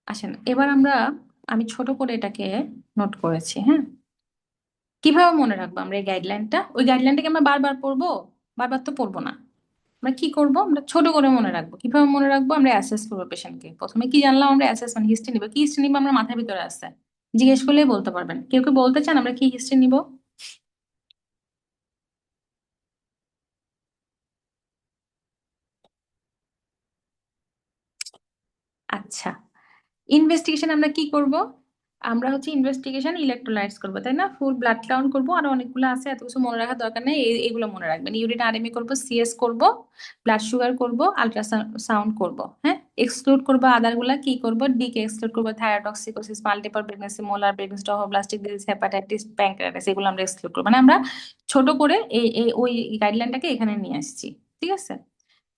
আসেন এবার আমরা, আমি ছোট করে এটাকে নোট করেছি। হ্যাঁ। কিভাবে মনে রাখবো আমরা এই গাইডলাইনটা? ওই গাইডলাইনটাকে আমরা বারবার পড়বো? বারবার তো পড়বো না। আমরা কি করব? আমরা ছোট করে মনে রাখবো। কিভাবে মনে রাখবো? আমরা অ্যাসেস করবো পেশেন্টকে। প্রথমে কি জানলাম? আমরা অ্যাসেস মানে হিস্ট্রি নিবো। কি হিস্ট্রি নিবো? আমরা মাথার ভিতরে আছে, জিজ্ঞেস করলেই বলতে পারবেন। কেউ কি বলতে চান আমরা কি হিস্ট্রি নিব? আচ্ছা, ইনভেস্টিগেশন আমরা কি করব? আমরা হচ্ছে ইনভেস্টিগেশন ইলেকট্রোলাইটস করব, তাই না? ফুল ব্লাড কাউন্ট করব, আরো অনেকগুলো আছে, এত কিছু মনে রাখার দরকার নেই। এগুলো মনে রাখবেন, ইউরিন আরএমএ করব, সিএস করব, ব্লাড সুগার করব, আল্ট্রাসাউন্ড করব। হ্যাঁ। এক্সক্লুড করব আদার গুলা, কি করব? ডি কে এক্সক্লুড করব, thyrotoxicosis, multiple pregnancy, molar pregnancy, trophoblastic disease, hepatitis, pancreatitis, এগুলো আমরা এক্সক্লুড করব। মানে আমরা ছোট করে ওই গাইডলাইনটাকে এখানে নিয়ে আসছি। ঠিক আছে।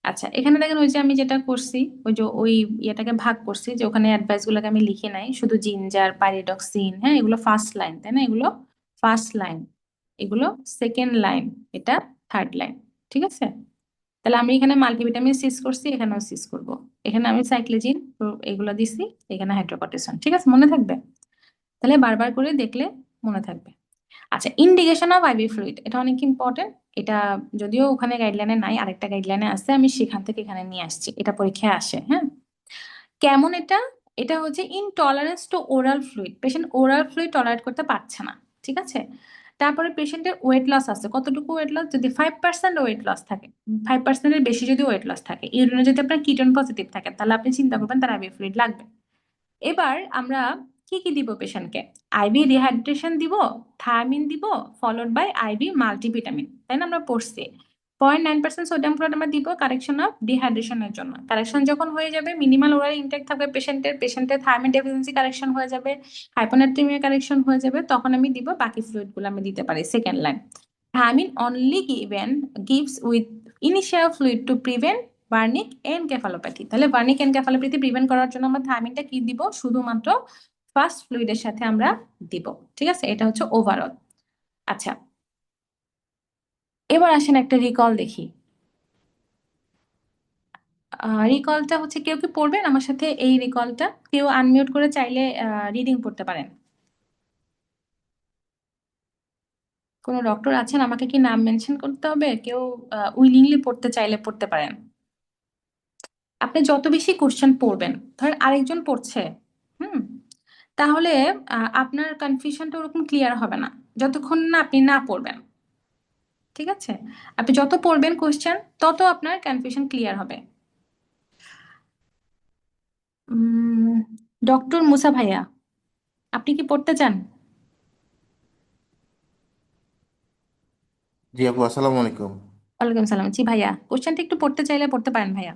আচ্ছা, এখানে দেখেন ওই যে আমি যেটা করছি, ওই যে ওই ইয়েটাকে ভাগ করছি, যে ওখানে অ্যাডভাইস গুলোকে আমি লিখে নাই, শুধু জিঞ্জার, পাইরিডক্সিন, হ্যাঁ, এগুলো ফার্স্ট লাইন, তাই না? এগুলো ফার্স্ট লাইন, এগুলো সেকেন্ড লাইন, এটা থার্ড লাইন। ঠিক আছে। তাহলে আমি এখানে মাল্টিভিটামিন সিস করছি, এখানেও সিস করব। এখানে আমি সাইক্লোজিন এগুলো দিছি, এখানে হাইড্রোকর্টিসন। ঠিক আছে, মনে থাকবে? তাহলে বারবার করে দেখলে মনে থাকবে। আচ্ছা, ইন্ডিকেশন অফ আইভি ফ্লুইড, এটা অনেক ইম্পর্টেন্ট। এটা যদিও ওখানে গাইডলাইনে নাই, আরেকটা গাইডলাইনে আছে, আমি সেখান থেকে এখানে নিয়ে আসছি, এটা পরীক্ষায় আসে। হ্যাঁ। কেমন এটা? এটা হচ্ছে intolerance to oral fluid, patient oral fluid tolerate করতে পারছে না। ঠিক আছে। তারপরে পেশেন্টের ওয়েট লস আছে, কতটুকু ওয়েট লস? যদি 5% ওয়েট লস থাকে, 5%-এর বেশি যদি ওয়েট লস থাকে, ইউরিনে যদি আপনার কিটোন পজিটিভ থাকে, তাহলে আপনি চিন্তা করবেন তার আইভি ফ্লুইড লাগবে। এবার আমরা কি কি দিব পেশেন্টকে? আইভি রিহাইড্রেশন দিব, থায়ামিন দিব, ফলোড বাই আইভি মাল্টিভিটামিন, তাই না? আমরা পড়ছি। 0.9% সোডিয়াম ক্লোরাইড আমরা দিব কারেকশন অফ ডিহাইড্রেশনের জন্য। কারেকশন যখন হয়ে যাবে, মিনিমাল ওরাল ইনটেক থাকবে পেশেন্টের থায়ামিন ডেফিসিয়েন্সি কারেকশন হয়ে যাবে, হাইপোনাট্রিমিয়া কারেকশন হয়ে যাবে, তখন আমি দিব বাকি ফ্লুইড গুলো আমি দিতে পারি। Second line, thiamine only gives with initial fluid to prevent Wernicke encephalopathy. তাহলে বার্নিক এনকেফালোপ্যাথি প্রিভেন্ট করার জন্য আমরা থায়ামিনটা কি দিব, শুধুমাত্র ফার্স্ট ফ্লুইডের সাথে আমরা দিব। ঠিক আছে, এটা হচ্ছে ওভারঅল। আচ্ছা, এবার আসেন একটা রিকল দেখি। রিকলটা হচ্ছে, কেউ কি পড়বেন আমার সাথে এই রিকলটা? কেউ আনমিউট করে চাইলে রিডিং পড়তে পারেন। কোনো ডক্টর আছেন? আমাকে কি নাম মেনশন করতে হবে? কেউ উইলিংলি পড়তে চাইলে পড়তে পারেন। আপনি যত বেশি কোশ্চেন পড়বেন, ধরেন আরেকজন পড়ছে, হুম, তাহলে আপনার কনফিউশনটা ওরকম ক্লিয়ার হবে না যতক্ষণ না আপনি না পড়বেন। ঠিক আছে, আপনি যত পড়বেন কোশ্চেন, তত আপনার কনফিউশন ক্লিয়ার হবে। ডক্টর মুসা ভাইয়া, আপনি কি পড়তে চান? জি আপু, আসসালামু আলাইকুম। ওয়ালাইকুম সালাম। জি ভাইয়া, কোশ্চেনটা একটু পড়তে চাইলে পড়তে পারেন ভাইয়া।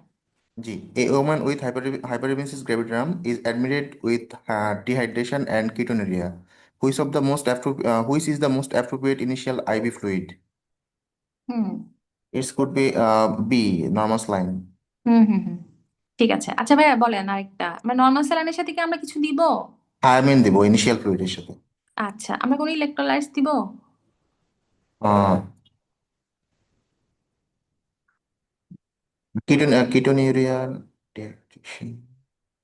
জি, a woman with hyperemesis gravidarum is admitted with dehydration and ketonuria. Which is the most appropriate initial IV fluid? Hmm It could be B, normal saline. হুম হুম হুম ঠিক আছে। আচ্ছা ভাইয়া বলেন আরেকটা, আমরা নর্মাল স্যালাইনের সাথে কি আমরা কিছু দিব? থায়ামিন দেবো ইনিশিয়াল ফ্লুইডের সাথে। আচ্ছা, আমরা কোনো ইলেকট্রোলাইটস দিব? Ketonuria dehydration.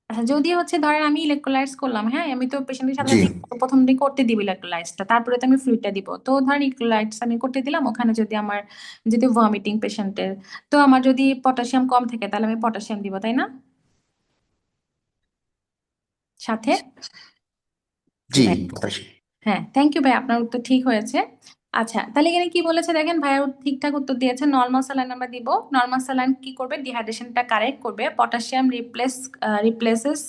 আচ্ছা, যদি হচ্ছে ধরেন আমি ইলেকট্রোলাইটস করলাম, হ্যাঁ, আমি তো পেশেন্টের সাথে জি সাথে প্রথম দিকে করতে দিব ইলেকট্রোলাইটসটা, তারপরে তো আমি ফ্লুইডটা দিব। তো ধরেন ইলেকট্রোলাইটস আমি করতে দিলাম, ওখানে যদি আমার, যদি ভমিটিং পেশেন্টের, তো আমার যদি পটাশিয়াম কম থাকে তাহলে আমি পটাশিয়াম দিব, তাই না, সাথে? জি জি ভাই। পটাশিয়াম। হ্যাঁ, থ্যাংক ইউ ভাই, আপনার উত্তর ঠিক হয়েছে। আচ্ছা, তাহলে এখানে কি বলেছে দেখেন, ভাইয়া ঠিকঠাক উত্তর দিয়েছে। নর্মাল স্যালাইন আমরা দিব। নর্মাল স্যালাইন কি করবে, ডিহাইড্রেশনটা কারেক্ট করবে। Potassium replaces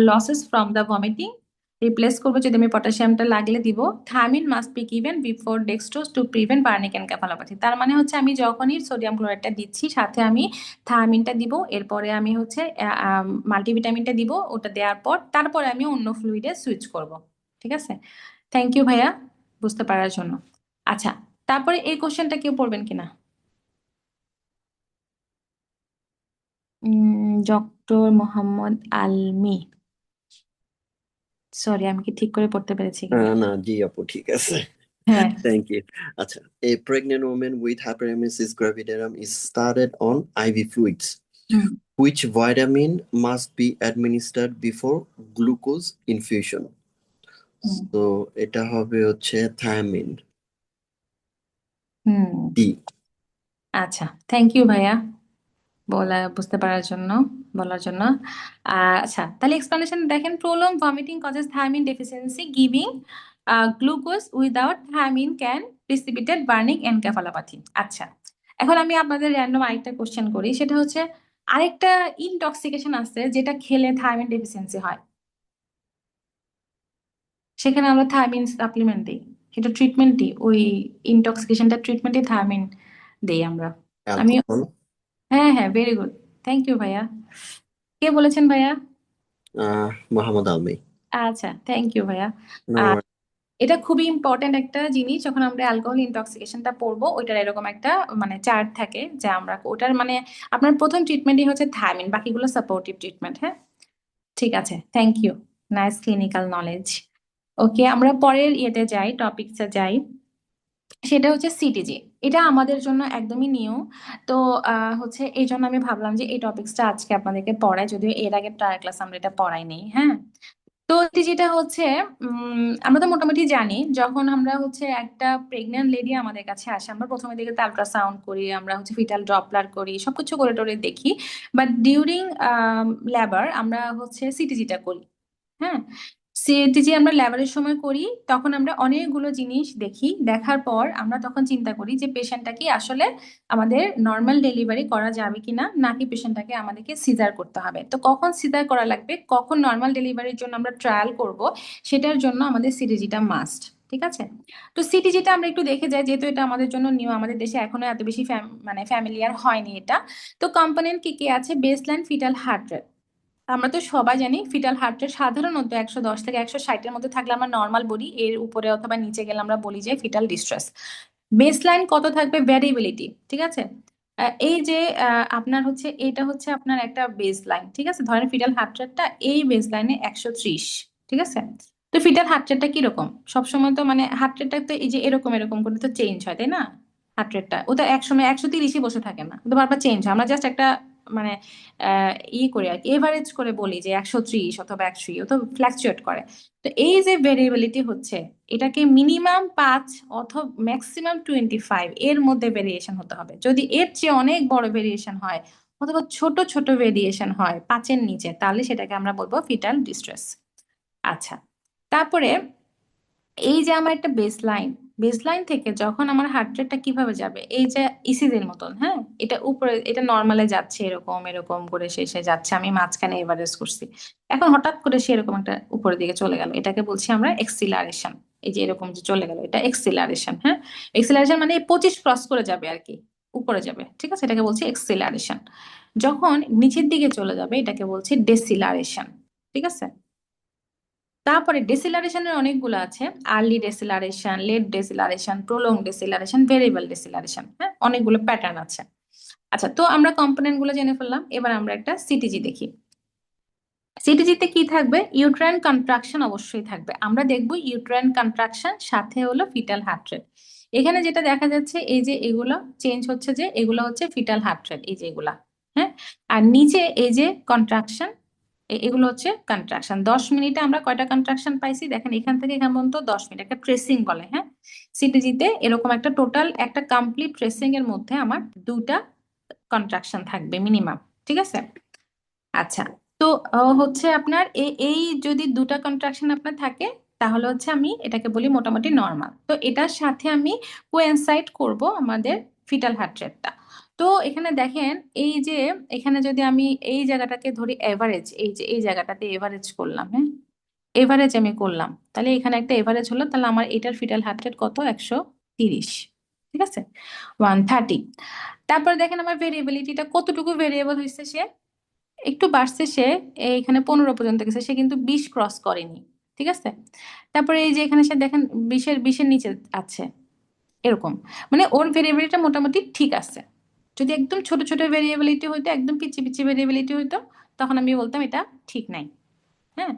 losses from the vomiting, replace করবে যদি আমি পটাশিয়ামটা লাগলে দিব। Thiamine must be given before dextrose to prevent Wernicke encephalopathy. তার মানে হচ্ছে আমি যখনই সোডিয়াম ক্লোরাইডটা দিচ্ছি, সাথে আমি থায়ামিনটা দিব, এরপরে আমি হচ্ছে মাল্টিভিটামিনটা দিব, ওটা দেওয়ার পর তারপরে আমি অন্য ফ্লুইডে সুইচ করব। ঠিক আছে, থ্যাংক ইউ ভাইয়া বুঝতে পারার জন্য। আচ্ছা, তারপরে এই কোশ্চেনটা কেউ পড়বেন কিনা? ডক্টর মোহাম্মদ আলমি, সরি, আমি কি ঠিক করে পড়তে পেরেছি কিনা? না জি আপু, ঠিক আছে। হ্যাঁ। Thank you. আচ্ছা, a pregnant woman with hyperemesis gravidarum is started on IV fluids. Hmm Which vitamin must be administered before glucose infusion? হুম তো এটা হবে হচ্ছে থায়ামিন, হুম ডি। আচ্ছা, থ্যাংক ইউ ভাইয়া বুঝতে পারার জন্য, বলার জন্য। আচ্ছা, তাহলে এক্সপ্লেনেশন দেখেন, prolong vomiting causes thiamine deficiency, giving glucose without thiamine can precipitate বার্নিং এনকেফালোপ্যাথি। আচ্ছা, এখন আমি আপনাদের র্যান্ডম আরেকটা কোশ্চেন করি, সেটা হচ্ছে আরেকটা ইনটক্সিকেশন আছে যেটা খেলে থায়ামিন ডেফিসিয়েন্সি হয়, সেখানে আমরা থায়ামিন সাপ্লিমেন্ট দিই, সেটা ট্রিটমেন্টই, ওই ইনটক্সিকেশনটা ট্রিটমেন্টই থায়ামিন দেই আমরা। আমি, অ্যালকোহল। হ্যাঁ হ্যাঁ, ভেরি গুড, থ্যাংক ইউ ভাইয়া। কে বলেছেন ভাইয়া? মোহাম্মদ আলমি। আচ্ছা, থ্যাংক ইউ ভাইয়া। নো। আর এটা খুবই ইম্পর্টেন্ট একটা জিনিস, যখন আমরা অ্যালকোহল ইনটক্সিকেশনটা পড়বো, ওইটার এরকম একটা মানে চার্ট থাকে যে আমরা ওটার মানে আপনার প্রথম ট্রিটমেন্টই হচ্ছে থায়ামিন, বাকিগুলো সাপোর্টিভ ট্রিটমেন্ট। হ্যাঁ, ঠিক আছে, thank you, nice clinical knowledge. Okay, আমরা পরের ইয়েতে যাই, টপিকসে যাই, সেটা হচ্ছে সিটিজি। এটা আমাদের জন্য একদমই নিউ। তো হচ্ছে এই জন্য আমি ভাবলাম যে এই টপিকসটা আজকে আপনাদেরকে পড়াই, যদিও এর আগে প্রায় ক্লাস আমরা এটা পড়াইনি। হ্যাঁ, তো যেটা হচ্ছে, আমরা তো মোটামুটি জানি, যখন আমরা হচ্ছে একটা প্রেগন্যান্ট লেডি আমাদের কাছে আসে, আমরা প্রথমে দিকে আল্ট্রাসাউন্ড করি, আমরা হচ্ছে ফিটাল ডপলার করি, সবকিছু করে টোরে দেখি, বাট ডিউরিং লেবার আমরা হচ্ছে সিটিজিটা করি। হ্যাঁ, সিটিজি আমরা লেবারের সময় করি, তখন আমরা অনেকগুলো জিনিস দেখি, দেখার পর আমরা তখন চিন্তা করি যে পেশেন্টটা কি আসলে আমাদের নর্মাল ডেলিভারি করা যাবে কিনা, নাকি পেশেন্টটাকে আমাদেরকে সিজার করতে হবে। তো কখন সিজার করা লাগবে, কখন নর্মাল ডেলিভারির জন্য আমরা ট্রায়াল করব, সেটার জন্য আমাদের সিটিজিটা মাস্ট। ঠিক আছে। তো সিটিজিটা আমরা একটু দেখে যাই, যেহেতু এটা আমাদের জন্য নিউ, আমাদের দেশে এখনো এত বেশি মানে ফ্যামিলিয়ার হয়নি এটা। তো কম্পোনেন্ট কি কি আছে? Baseline fetal heart rate. আমরা তো সবাই জানি ফিটাল হার্ট রেট সাধারণত 110 থেকে 160-এর মধ্যে থাকলে আমরা নর্মাল বলি, এর উপরে অথবা নিচে গেলে আমরা বলি যে ফিটাল ডিস্ট্রেস। বেসলাইন কত থাকবে? ভ্যারিয়েবিলিটি, ঠিক আছে। এই যে আপনার হচ্ছে এটা হচ্ছে আপনার একটা বেসলাইন, ঠিক আছে। ধরেন ফিটাল হার্ট রেটটা এই বেসলাইনে 130, ঠিক আছে। তো ফিটাল হার্ট রেটটা কিরকম? সবসময় তো মানে হার্ট রেটটা তো এই যে এরকম এরকম করে তো চেঞ্জ হয়, তাই না? হার্ট রেটটা ও তো একসময় 130-ই বসে থাকে না, ও তো বারবার চেঞ্জ হয়। আমরা জাস্ট একটা মানে করে আর কি এভারেজ করে বলি যে 130 অথবা 120, ও তো ফ্ল্যাকচুয়েট করে। তো এই যে ভেরিয়েবিলিটি হচ্ছে, এটাকে মিনিমাম 5 অথবা ম্যাক্সিমাম 25 এর মধ্যে ভেরিয়েশন হতে হবে। যদি এর চেয়ে অনেক বড় ভেরিয়েশন হয় অথবা ছোট ছোট ভেরিয়েশন হয় 5-এর নিচে, তাহলে সেটাকে আমরা বলবো ফিটাল ডিস্ট্রেস। আচ্ছা, তারপরে এই যে আমার একটা বেসলাইন, বেসলাইন থেকে যখন আমার হার্ট রেটটা কিভাবে যাবে, এই যে ইসিজির মতন, হ্যাঁ, এটা উপরে এটা নর্মালে যাচ্ছে, এরকম এরকম করে শেষে যাচ্ছে, আমি মাঝখানে এভারেজ করছি। এখন হঠাৎ করে সে এরকম একটা উপরের দিকে চলে গেল, এটাকে বলছি আমরা এক্সিলারেশন। এই যে এরকম যে চলে গেল, এটা এক্সিলারেশন। হ্যাঁ, এক্সিলারেশন মানে 25 ক্রস করে যাবে আর কি, উপরে যাবে, ঠিক আছে, এটাকে বলছি এক্সিলারেশন। যখন নিচের দিকে চলে যাবে এটাকে বলছি ডেসিলারেশন, ঠিক আছে। তারপরে ডেসিলারেশনের অনেকগুলো আছে, আর্লি ডেসিলারেশন, লেট ডেসিলারেশন, প্রোলং ডেসিলারেশন, ভেরিয়েবল ডেসিলারেশন, হ্যাঁ, অনেকগুলো প্যাটার্ন আছে। আচ্ছা, তো আমরা কম্পোনেন্ট গুলো জেনে ফেললাম, এবার আমরা একটা সিটিজি দেখি। সিটিজিতে কি থাকবে? ইউট্রাইন কন্ট্রাকশন অবশ্যই থাকবে। আমরা দেখবো ইউট্রাইন কন্ট্রাকশন সাথে হলো ফিটাল হার্ট রেট। এখানে যেটা দেখা যাচ্ছে এই যে এগুলো চেঞ্জ হচ্ছে, যে এগুলো হচ্ছে ফিটাল হার্ট রেট, এই যে এগুলা, হ্যাঁ। আর নিচে এই যে কন্ট্রাকশন, এগুলো হচ্ছে কন্ট্রাকশন। 10 মিনিটে আমরা কয়টা কন্ট্রাকশন পাইছি দেখেন, এখান থেকে এখান পর্যন্ত 10 মিনিট, একটা ট্রেসিং বলে, হ্যাঁ। সিটিজিতে এরকম একটা টোটাল একটা কমপ্লিট ট্রেসিং এর মধ্যে আমার 2টা কন্ট্রাকশন থাকবে মিনিমাম, ঠিক আছে। আচ্ছা, তো হচ্ছে আপনার এই যদি 2টা কন্ট্রাকশন আপনার থাকে, তাহলে হচ্ছে আমি এটাকে বলি মোটামুটি নর্মাল। তো এটার সাথে আমি কোয়েনসাইড করব আমাদের ফিটাল হার্ট রেটটা। তো এখানে দেখেন এই যে এখানে যদি আমি এই জায়গাটাকে ধরি এভারেজ, এই যে এই জায়গাটাতে এভারেজ করলাম, হ্যাঁ, এভারেজ আমি করলাম, তাহলে এখানে একটা এভারেজ হলো, তাহলে আমার এটার ফিটাল হার্ট রেট কত? 130, ঠিক আছে, 130। তারপর দেখেন আমার ভেরিয়েবিলিটিটা কতটুকু ভেরিয়েবল হয়েছে, সে একটু বাড়ছে, সে এখানে 15 পর্যন্ত গেছে, সে কিন্তু 20 ক্রস করেনি, ঠিক আছে। তারপরে এই যে এখানে সে দেখেন 20-এর নিচে আছে, এরকম, মানে ওর ভেরিয়েবিলিটি মোটামুটি ঠিক আছে। যদি একদম ছোট ছোট ভেরিয়েবিলিটি হইতো, একদম পিচি পিচি ভেরিয়েবিলিটি হইতো, তখন আমি বলতাম এটা ঠিক নাই, হ্যাঁ।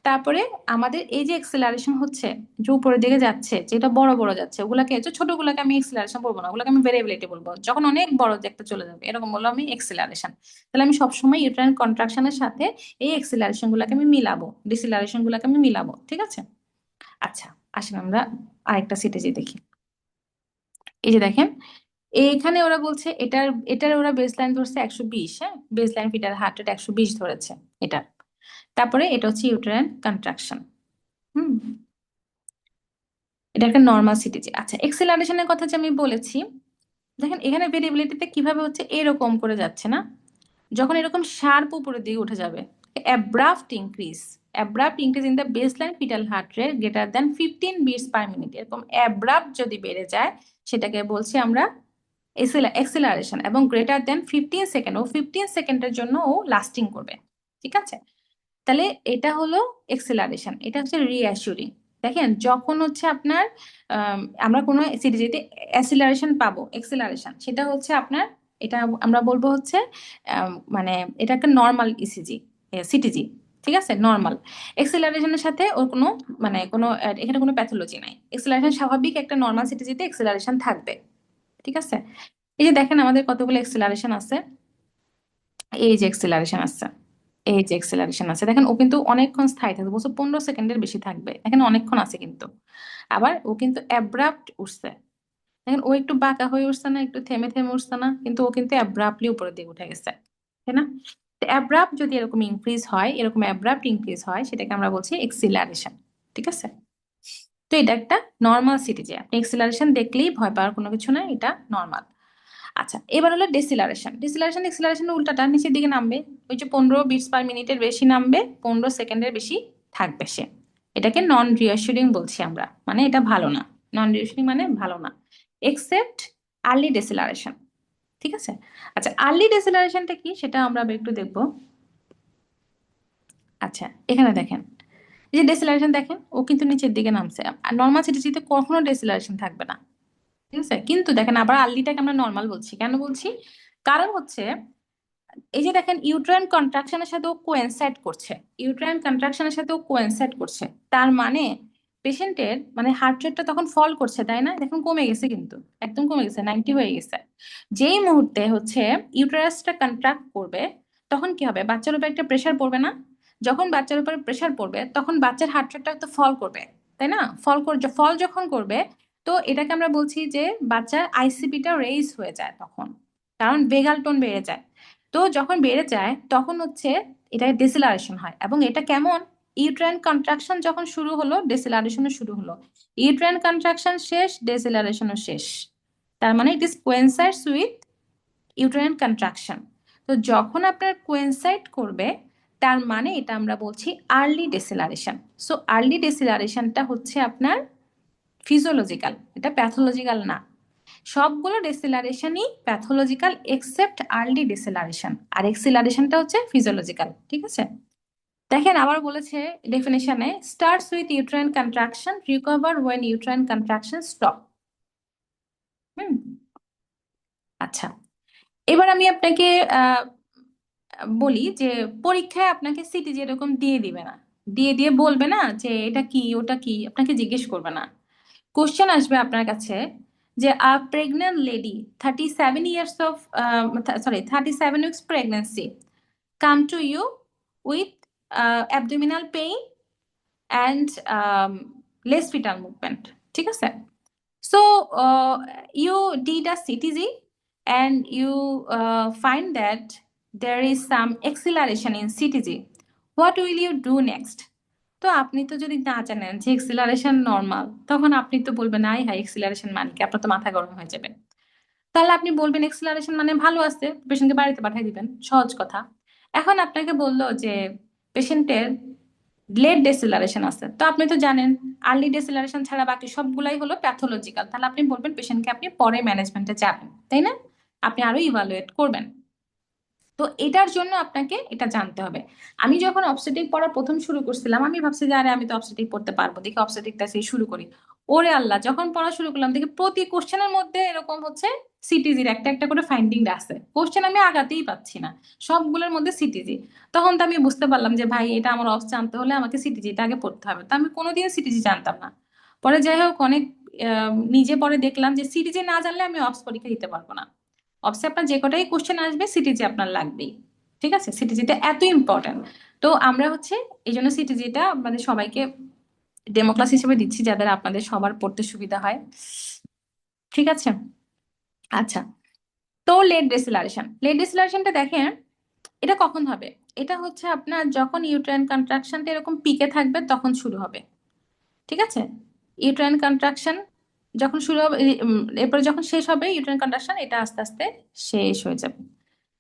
তারপরে আমাদের এই যে এক্সেলারেশন হচ্ছে, যে উপরের দিকে যাচ্ছে, যেটা বড় বড় যাচ্ছে, ওগুলাকে, যে ছোটগুলোকে আমি এক্সেলারেশন বলবো না, ওগুলোকে আমি ভেরিয়েবিলিটি বলবো। যখন অনেক বড় যে একটা চলে যাবে এরকম বললো আমি এক্সেলারেশন। তাহলে আমি সবসময় ইউট্রাইন কন্ট্রাকশনের সাথে এই এক্সেলারেশন গুলাকে আমি মিলাবো, ডিসেলারেশন গুলাকে আমি মিলাবো, ঠিক আছে। আচ্ছা, আসেন আমরা আরেকটা সিটেজি দেখি। এই যে দেখেন, এখানে ওরা বলছে এটার এটার ওরা বেসলাইন ধরছে 120, হ্যাঁ, বেসলাইন ফিটাল হার্ট রেট 120 ধরেছে এটা। তারপরে এটা হচ্ছে ইউটেরাইন কন্ট্রাকশন, হুম, এটা একটা নর্মাল সিটিজি। আচ্ছা, এক্সেলারেশনের কথা যে আমি বলেছি, দেখেন এখানে ভেরিয়েবিলিটিতে কিভাবে হচ্ছে, এরকম করে যাচ্ছে না, যখন এরকম শার্প উপরের দিকে উঠে যাবে, abrupt increase in the baseline fetal heart rate greater than 15 beats per minute, এরকম অ্যাব্রাপ্ট যদি বেড়ে যায় সেটাকে বলছি আমরা এক্সেলারেশন, এবং গ্রেটার দেন 15 সেকেন্ড, ও 15 সেকেন্ডের জন্য ও লাস্টিং করবে, ঠিক আছে। তাহলে এটা হলো এক্সেলারেশন, এটা হচ্ছে রিঅ্যাসুরিং। দেখেন যখন হচ্ছে আপনার আমরা কোনো সিটিজিতে অ্যাসিলারেশন পাবো, এক্সেলারেশন, সেটা হচ্ছে আপনার, এটা আমরা বলবো হচ্ছে মানে এটা একটা নর্মাল ইসিজি, সিটিজি, ঠিক আছে, নর্মাল। এক্সেলারেশনের সাথে ওর কোনো মানে কোনো এখানে কোনো প্যাথোলজি নাই, এক্সেলারেশন স্বাভাবিক, একটা নর্মাল সিটিজিতে এক্সেলারেশন থাকবে, ঠিক আছে। এই যে দেখেন আমাদের কতগুলো এক্সেলারেশন আছে, এই যে এক্সেলারেশন আছে, এই যে এক্সেলারেশন আছে, দেখেন ও কিন্তু অনেকক্ষণ স্থায়ী থাকবে, বলছে 15 সেকেন্ডের বেশি থাকবে, দেখেন অনেকক্ষণ আছে কিন্তু। আবার ও কিন্তু অ্যাব্রাপ্ট উঠছে, দেখেন ও একটু বাঁকা হয়ে উঠছে না, একটু থেমে থেমে উঠছে না, কিন্তু ও কিন্তু অ্যাব্রাপ্টলি উপরের দিকে উঠে গেছে, তাই না। অ্যাব্রাপ্ট যদি এরকম ইনক্রিজ হয়, এরকম অ্যাব্রাপ্ট ইনক্রিজ হয়, সেটাকে আমরা বলছি এক্সিলারেশন, ঠিক আছে। তো এটা একটা নর্মাল সিটিজে, আপনি এক্সিলারেশন দেখলেই ভয় পাওয়ার কোনো কিছু না, এটা নর্মাল। আচ্ছা, এবার হলো ডেসিলারেশন। ডেসিলারেশন এক্সিলারেশনের উল্টাটা, নিচের দিকে নামবে, ওই যে 15 বিটস পার মিনিটের বেশি নামবে, 15 সেকেন্ডের বেশি থাকবে সে, এটাকে নন রিঅ্যাসুরিং বলছি আমরা, মানে এটা ভালো না। নন রিঅ্যাসুরিং মানে ভালো না, এক্সেপ্ট আর্লি ডেসিলারেশন। ঠিক আছে। আচ্ছা, আর্লি ডেসিলারেশনটা কি সেটা আমরা আবার একটু দেখবো। আচ্ছা, এখানে দেখেন, এই যে ডেসিলারেশন দেখেন, ও কিন্তু নিচের দিকে নামছে। আর নর্মাল সিটিজিতে কখনো ডেসিলারেশন থাকবে না। ঠিক আছে, কিন্তু দেখেন আবার আর্লিটাকে আমরা নর্মাল বলছি, কেন বলছি? কারণ হচ্ছে এই যে দেখেন ইউট্রাইন কন্ট্রাকশনের সাথে ও কোয়েনসাইড করছে, ইউট্রাইন কন্ট্রাকশনের সাথে ও কোয়েনসাইড করছে। তার মানে পেশেন্টের মানে হার্ট রেটটা তখন ফল করছে, তাই না? দেখুন কমে গেছে, কিন্তু একদম কমে গেছে, 90 হয়ে গেছে। যেই মুহূর্তে হচ্ছে ইউটেরাসটা কন্ট্রাক্ট করবে, তখন কি হবে? বাচ্চার উপর একটা প্রেশার পড়বে না? যখন বাচ্চার উপর প্রেশার পড়বে তখন বাচ্চার হার্ট রেটটা তো ফল করবে, তাই না? ফল যখন করবে, তো এটাকে আমরা বলছি যে বাচ্চার আইসিপিটা রেইজ হয়ে যায় তখন, কারণ ভেগাল টোন বেড়ে যায়। তো যখন বেড়ে যায় তখন হচ্ছে এটা ডেসিলারেশন হয়। এবং এটা কেমন? ইউট্রাইন কন্ট্রাকশন যখন শুরু হলো, ডেসিলারেশনও শুরু হলো। ইউট্রাইন কন্ট্রাকশন শেষ, ডেসিলারেশনও শেষ। তার মানে it is coincides with uterine contraction. তো যখন আপনার কোয়েনসাইড করবে, তার মানে এটা আমরা বলছি আর্লি ডেসিলারেশন। সো আর্লি ডেসিলারেশনটা হচ্ছে আপনার ফিজিওলজিক্যাল, এটা প্যাথোলজিক্যাল না। সবগুলো ডেসিলারেশনই প্যাথোলজিক্যাল এক্সেপ্ট আর্লি ডেসিলারেশন, আর এক্সিলারেশনটা হচ্ছে ফিজিওলজিক্যাল। ঠিক আছে। দেখেন আবার বলেছে ডেফিনেশনে, starts with uterine contraction, recover when uterine contraction stop. হুম। আচ্ছা, এবার আমি আপনাকে আহ বলি যে পরীক্ষায় আপনাকে সিটি যেরকম দিয়ে দিবে না, দিয়ে দিয়ে বলবে না যে এটা কি ওটা কি, আপনাকে জিজ্ঞেস করবে না। কোশ্চেন আসবে আপনার কাছে যে আ pregnant lady 37 years of sorry 37 weeks pregnancy come to you with abdominal pain and less fetal movement। ঠিক আছে। So you did a CTG and you find that there is some acceleration in CTG. What will you do next? তো আপনি তো যদি না জানেন যে acceleration normal, তখন আপনি তো বলবেন আই হাই এক্সিলারেশন মানে কি, আপনার তো মাথা গরম হয়ে যাবে। তাহলে আপনি বলবেন এক্সিলারেশন মানে ভালো আছে, পেশেন্টকে বাড়িতে পাঠিয়ে দিবেন, সহজ কথা। এখন আপনাকে বললো যে পেশেন্টের লেট ডেসিলারেশন আছে, তো আপনি তো জানেন আর্লি ডেসিলারেশন ছাড়া বাকি সবগুলাই হলো প্যাথোলজিক্যাল, তাহলে আপনি বলবেন পেশেন্টকে আপনি পরে ম্যানেজমেন্টে যাবেন, তাই না? আপনি আরো ইভালুয়েট করবেন। তো এটার জন্য আপনাকে এটা জানতে হবে। আমি যখন অবস্টেটিক পড়া প্রথম শুরু করছিলাম, আমি ভাবছি যে আরে আমি তো অবস্টেটিক পড়তে পারবো, দেখি অবস্টেটিকটা সেই শুরু করি। ওরে আল্লাহ, যখন পড়া শুরু করলাম দেখি প্রতি কোশ্চেনের মধ্যে এরকম হচ্ছে সিটিজির একটা একটা করে ফাইন্ডিং আছে, কোশ্চেন আমি আগাতেই পাচ্ছি না, সবগুলোর মধ্যে সিটিজি। তখন তো আমি বুঝতে পারলাম যে ভাই এটা আমার অবস জানতে হলে আমাকে সিটিজিটা আগে পড়তে হবে। তো আমি কোনোদিন সিটিজি জানতাম না। পরে যাই হোক অনেক নিজে পরে দেখলাম যে সিটিজি না জানলে আমি অবস পরীক্ষা দিতে পারবো না। অবশ্যই আপনার যে কটাই কোশ্চেন আসবে সিটিজি আপনার লাগবেই। ঠিক আছে, সিটিজিটা এত ইম্পর্টেন্ট। তো আমরা হচ্ছে এই জন্য সিটিজিটা আমাদের সবাইকে ডেমো ক্লাস হিসেবে দিচ্ছি, যাদের আপনাদের সবার পড়তে সুবিধা হয়। ঠিক আছে। আচ্ছা, তো লেট ডিসিলারেশনটা দেখেন, এটা কখন হবে? এটা হচ্ছে আপনার যখন ইউট্রাইন কন্ট্রাকশনটা এরকম পিকে থাকবে তখন শুরু হবে। ঠিক আছে। ইউট্রাইন কন্ট্রাকশন যখন শুরু হবে, এরপরে যখন শেষ হবে ইউট্রাইন কন্ট্রাকশন, এটা আস্তে আস্তে শেষ হয়ে যাবে।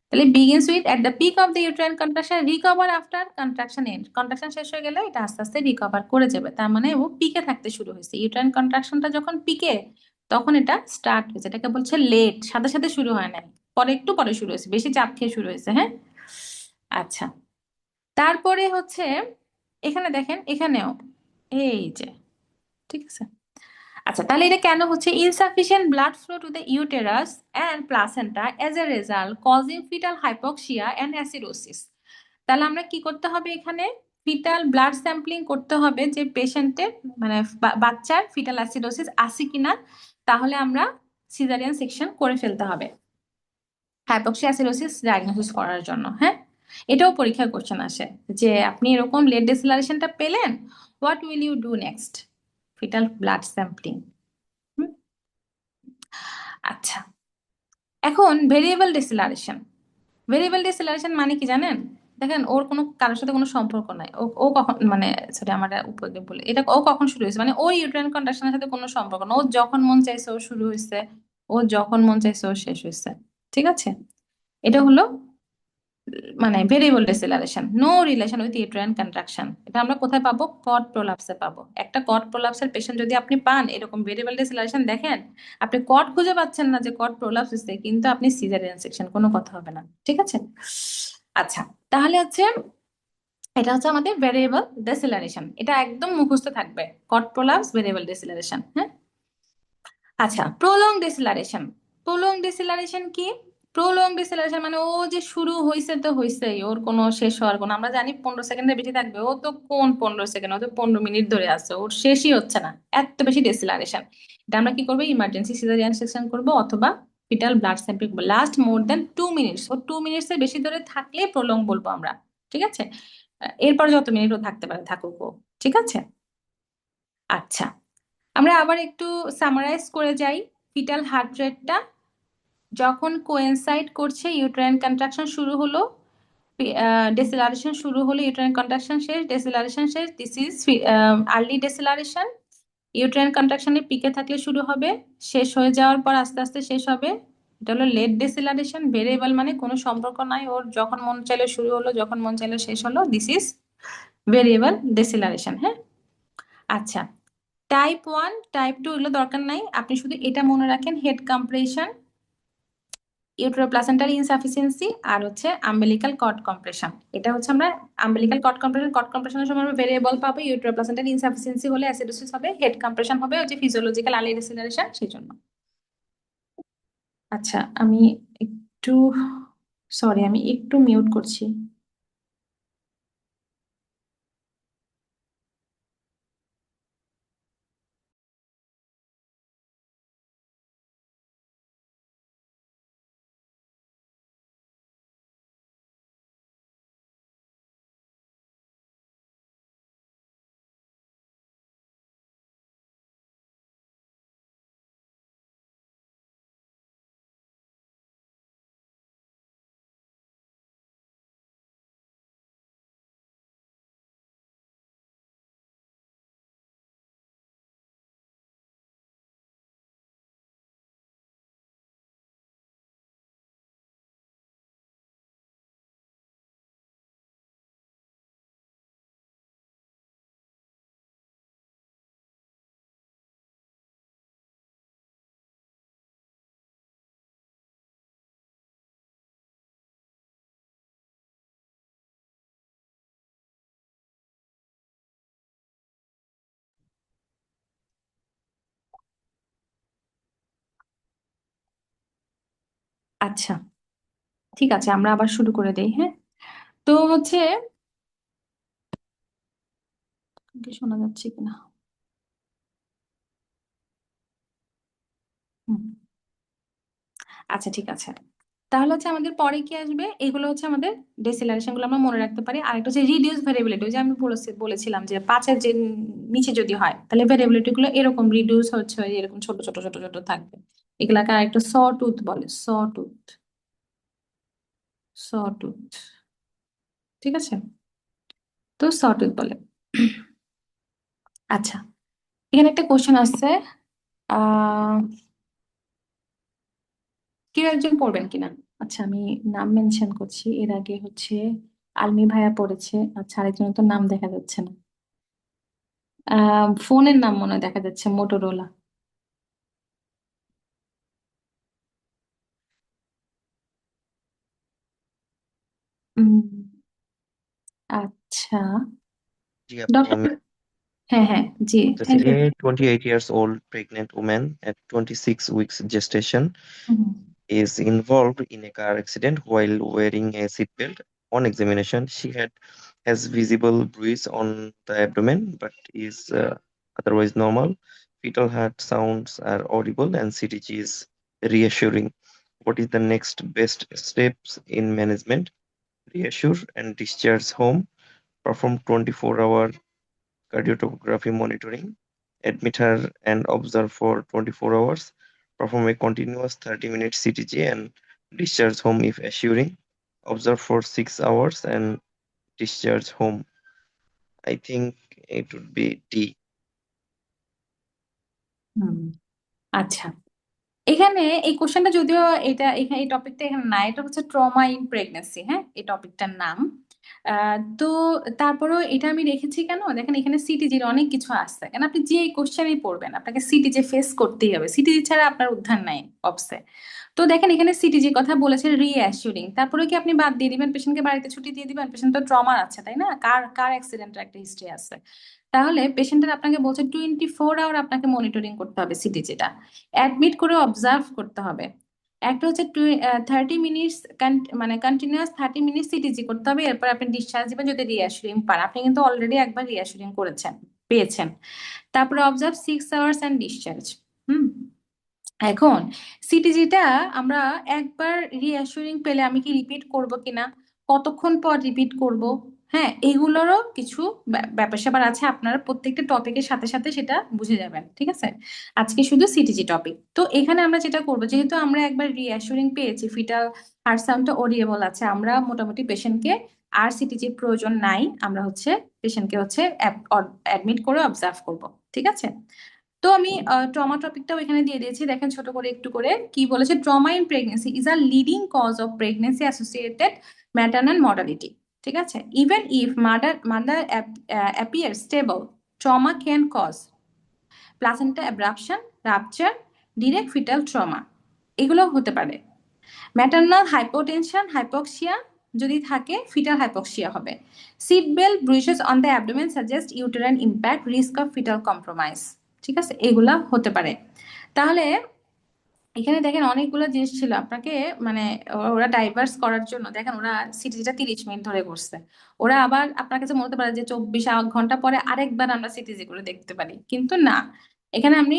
তাহলে begins with at the peak of the uterine contraction, recover after contraction end. Contraction শেষ হয়ে গেলে এটা আস্তে আস্তে রিকভার করে যাবে, তার মানে ও পিকে থাকতে শুরু হয়েছে। ইউট্রাইন কন্ট্রাকশনটা যখন পিকে, তখন এটা স্টার্ট হয়েছে, এটাকে বলছে লেট, সাথে সাথে শুরু হয় নাই, পরে একটু পরে শুরু হয়েছে, বেশি চাপ খেয়ে শুরু হয়েছে। হ্যাঁ। আচ্ছা, তারপরে হচ্ছে এখানে দেখেন, এখানেও এই যে, ঠিক আছে। আচ্ছা, তাহলে এটা কেন হচ্ছে? Insufficient blood flow to the uterus and placenta as a result causing fetal hypoxia and acidosis. তাহলে আমরা কি করতে হবে? এখানে ফিটাল ব্লাড স্যাম্পলিং করতে হবে যে পেশেন্টের মানে বাচ্চার ফিটাল অ্যাসিডোসিস আছে কিনা, তাহলে আমরা সিজারিয়ান সেকশন করে ফেলতে হবে হাইপক্সিয়া অ্যাসিডোসিস ডায়াগনোসিস করার জন্য। হ্যাঁ, এটাও পরীক্ষার কোশ্চেন আসে যে আপনি এরকম লেট ডেসিলারেশনটা পেলেন, what will you do next? Fetal blood sampling. আচ্ছা, এখন ভেরিয়েবল ডিসিলারেশন মানে কি জানেন? দেখেন ওর কোনো কারোর সাথে কোনো সম্পর্ক নাই, ও ও কখন মানে সরি আমার উপরে বলে এটা, ও কখন শুরু হয়েছে মানে ওই ইউট্রাইন কন্ট্রাকশনের সাথে কোনো সম্পর্ক না, ও যখন মন চাইছে ও শুরু হয়েছে, ও যখন মন চাইছে ও শেষ হয়েছে। ঠিক আছে, এটা হলো মানে variable deceleration, no relation with uterine contraction. এটা আমরা কোথায় পাবো? কড প্রোলাপসে পাবো। একটা কড প্রোলাপসের পেশেন্ট যদি আপনি পান এরকম ভেরিয়েবল ডিসেলারেশন দেখেন, আপনি কড খুঁজে পাচ্ছেন না যে কড প্রোলাপস হচ্ছে, কিন্তু আপনি সিজারিয়ান সেকশন, কোনো কথা হবে না, ঠিক আছে? আচ্ছা, তাহলে হচ্ছে এটা হচ্ছে আমাদের ভেরিয়েবল ডিসেলারেশন, এটা একদম মুখস্থ থাকবে, কড প্রোলাপস ভেরিয়েবল ডিসেলারেশন। হ্যাঁ, আচ্ছা, প্রোলং ডিসেলারেশন। প্রোলং ডিসেলারেশন কি? প্রোলং ডিসেলারেশন মানে ও যে শুরু হয়েছে তো হয়েছেই, ওর কোনো শেষ হওয়ার কোনো, আমরা জানি 15 সেকেন্ডের বেশি থাকবে, ও তো কোন 15 সেকেন্ড, ও তো 15 মিনিট ধরে আছে, ওর শেষই হচ্ছে না, এত বেশি ডিসেলারেশন। এটা আমরা কি করবো? ইমার্জেন্সি সিজারিয়ান সেকশন করবো, অথবা ফিটাল ব্লাড স্যাম্পল করবো। লাস্ট মোর দেন 2 মিনিটস, ও 2 মিনিটস এর বেশি ধরে থাকলে প্রোলং বলবো আমরা, ঠিক আছে? এরপর যত মিনিট ও থাকতে পারে থাকুক ও, ঠিক আছে? আচ্ছা, আমরা আবার একটু সামারাইজ করে যাই। ফিটাল হার্ট রেটটা যখন কোয়েনসাইড করছে, ইউটেরাইন কন্ট্রাকশন শুরু হলো, ডেসিলারেশন শুরু হলো, ইউটেরাইন কন্ট্রাকশন শেষ, ডেসিলারেশন শেষ, দিস ইজ আর্লি ডেসিলারেশন। ইউটেরাইন কন্ট্রাকশনের পিকে থাকলে শুরু হবে, শেষ হয়ে যাওয়ার পর আস্তে আস্তে শেষ হবে, এটা হলো লেট ডেসিলারেশন। ভেরিয়েবল মানে কোনো সম্পর্ক নাই, ওর যখন মন চাইলে শুরু হলো, যখন মন চাইলে শেষ হলো, দিস ইজ ভেরিয়েবল ডেসিলারেশন। হ্যাঁ, আচ্ছা, টাইপ 1 টাইপ 2 এগুলো দরকার নাই, আপনি শুধু এটা মনে রাখেন, হেড কম্প্রেশন, ইউটেরোপ্লাসেন্টাল ইনসাফিসিয়েন্সি, আর হচ্ছে আম্বিলিকাল কর্ড কম্প্রেশন। এটা হচ্ছে আমরা আম্বিলিকাল কর্ড কম্প্রেশনের সময় আমরা ভেরিয়েবল পাবো, ইউটেরোপ্লাসেন্টাল ইনসাফিসিয়েন্সি হলে অ্যাসিডোসিস হবে, হেড কম্প্রেশন হবে হচ্ছে ফিজিওলজিক্যাল আর্লি ডিসেলারেশন, সেই জন্য। আচ্ছা, আমি একটু সরি, আমি একটু মিউট করছি। আচ্ছা, ঠিক আছে, আমরা আবার শুরু করে দেই। হ্যাঁ, তো হচ্ছে কি শোনা যাচ্ছে কিনা? হুম, আচ্ছা, ঠিক আছে। তাহলে হচ্ছে আমাদের পরে কি আসবে? এগুলো হচ্ছে আমাদের ডেসিলারেশন গুলো আমরা মনে রাখতে পারি। আর একটা হচ্ছে রিডিউস ভেরিয়েবিলিটি, ওই যে আমি বলেছিলাম যে 5-এর যে নিচে যদি হয় তাহলে ভেরিয়েবিলিটি গুলো এরকম রিডিউস হচ্ছে, ওই এরকম ছোট ছোট ছোট ছোট থাকবে। এগুলাকে আরেকটু স টুথ বলে, স টুথ, স টুথ, ঠিক আছে? তো স টুথ বলে। আচ্ছা, এখানে একটা কোশ্চেন আছে, আহ কেউ একজন পড়বেন কিনা? আচ্ছা, আমি নাম মেনশন করছি, এর আগে হচ্ছে আলমি ভাইয়া পড়েছে। আচ্ছা, আরেকজনের তো নাম দেখা যাচ্ছে না। ফোনের নাম মনে হয় দেখা যাচ্ছে, মোটোরোলা। উম, আচ্ছা, জি আপু, আমি ডক্টর, হ্যাঁ হ্যাঁ, জি, বলতেছি থ্যাংক যে you. 28 years old pregnant woman at 26 weeks gestation is involved in a car accident while wearing a seatbelt. On examination, she has visible bruise on the abdomen but is otherwise normal. Fetal heart sounds are audible and CTG is reassuring. What is the next best steps in management? Reassure and discharge home. Perform 24-hour cardiotography monitoring, admit her and observe for 24 hours, perform a continuous 30-minute CTG and discharge home if assuring, observe for 6 hours and discharge home. I think it would be D. হুম, আচ্ছা, এখানে এই কোশ্চেনটা যদিও এটা এখানে এই টপিকটা এখানে না, এটা হচ্ছে ট্রমা ইন প্রেগনেন্সি, হ্যাঁ এই টপিকটার নাম। তো তারপরেও এটা আমি রেখেছি কেন, দেখেন এখানে সিটিজির অনেক কিছু আসছে, কেন আপনি যে কোশ্চেনই পড়বেন আপনাকে সিটিজি ফেস করতেই হবে, সিটিজি ছাড়া আপনার উদ্ধার নাই অবসে। তো দেখেন এখানে সিটিজির কথা বলেছে রিঅ্যাসুরিং, তারপরে কি আপনি বাদ দিয়ে দিবেন, পেশেন্টকে বাড়িতে ছুটি দিয়ে দিবেন? পেশেন্ট তো ট্রমার আছে তাই না, কার কার অ্যাক্সিডেন্টের একটা হিস্ট্রি আছে। তাহলে পেশেন্টের আপনাকে বলছে 24 আওয়ার আপনাকে মনিটরিং করতে হবে সিটিজিটা, অ্যাডমিট করে অবজার্ভ করতে হবে। একটা হচ্ছে 30 মিনিটস, মানে কন্টিনিউয়াস 30 মিনিট সিটিজি করতে হবে, এরপর আপনি ডিসচার্জ দিবেন যদি রিঅ্যাসুরিং পান। আপনি কিন্তু অলরেডি একবার রিঅ্যাসুরিং করেছেন, পেয়েছেন। তারপরে অবজার্ভ 6 আওয়ার্স অ্যান্ড ডিসচার্জ। হুম। এখন সিটিজিটা আমরা একবার রিঅ্যাসুরিং পেলে আমি কি রিপিট করব কিনা, কতক্ষণ পর রিপিট করব, হ্যাঁ এগুলোরও কিছু ব্যাপার স্যাপার আছে, আপনারা প্রত্যেকটা টপিকের সাথে সাথে সেটা বুঝে যাবেন, ঠিক আছে। আজকে শুধু সিটিজি টপিক। তো এখানে আমরা যেটা করব, যেহেতু আমরা একবার রিঅ্যাসুরিং পেয়েছি, ফিটাল হার্ট সাউন্ডটা অডিয়েবল আছে, আমরা মোটামুটি পেশেন্টকে আর সিটিজির প্রয়োজন নাই, আমরা হচ্ছে পেশেন্টকে হচ্ছে অ্যাডমিট করে অবজার্ভ করব, ঠিক আছে। তো আমি ট্রমা টপিকটাও এখানে দিয়ে দিয়েছি, দেখেন ছোট করে একটু করে কি বলেছে, trauma in pregnancy is a leading cause of pregnancy associated maternal mortality, ঠিক আছে। Even if mother mother appear stable, trauma can cause placenta abruption, rupture, direct fetal trauma, এগুলো হতে পারে। ম্যাটারনাল হাইপোটেনশন, হাইপক্সিয়া যদি থাকে, ফিটাল হাইপক্সিয়া হবে। Seat belt bruises on the abdomen suggest uterine impact, risk of fetal compromise, ঠিক আছে, এগুলা হতে পারে। তাহলে এখানে দেখেন অনেকগুলো জিনিস ছিল আপনাকে, মানে ওরা ডাইভার্স করার জন্য, দেখেন ওরা সিটিজিটা 30 মিনিট ধরে করছে। ওরা আবার আপনার কাছে মনে হতে পারে যে 24 ঘন্টা পরে আরেকবার আমরা সিটিজি করে দেখতে পারি, কিন্তু না। এখানে আপনি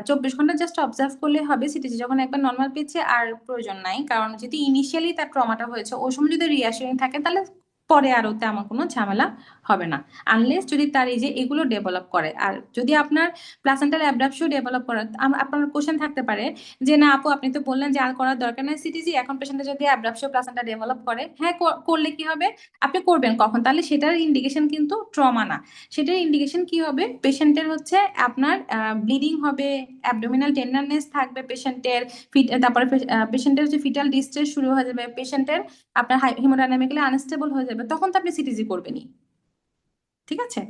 24 ঘন্টা জাস্ট অবজার্ভ করলে হবে, সিটিজি যখন একবার নর্মাল পেয়েছে আর প্রয়োজন নাই, কারণ যদি ইনিশিয়ালি তার ট্রমাটা হয়েছে ওই সময় যদি রিঅ্যাসুরিং থাকে তাহলে পরে আর ওতে আমার কোনো ঝামেলা হবে না, আনলেস যদি তার এই যে এগুলো ডেভেলপ করে। আর যদি আপনার প্লাসেন্টাল অ্যাবডাপশন ডেভেলপ করে, আপনার কোশ্চেন থাকতে পারে যে না আপু আপনি তো বললেন যে আর করার দরকার নাই সিটিজি, এখন পেশেন্টের যদি অ্যাব্রাপশন প্লাসেন্টা ডেভেলপ করে, হ্যাঁ করলে কি হবে, আপনি করবেন কখন, তাহলে সেটার ইন্ডিকেশন কিন্তু ট্রমা না, সেটার ইন্ডিকেশন কি হবে, পেশেন্টের হচ্ছে আপনার ব্লিডিং হবে, অ্যাবডোমিনাল টেন্ডারনেস থাকবে পেশেন্টের, তারপরে পেশেন্টের হচ্ছে ফিটাল ডিস্ট্রেস শুরু হয়ে যাবে, পেশেন্টের আপনার হিমোডাইনামিক্যালি আনস্টেবল হয়ে যাবে, তখন তো আপনি সিটিজি করবেনই, ঠিক আছে।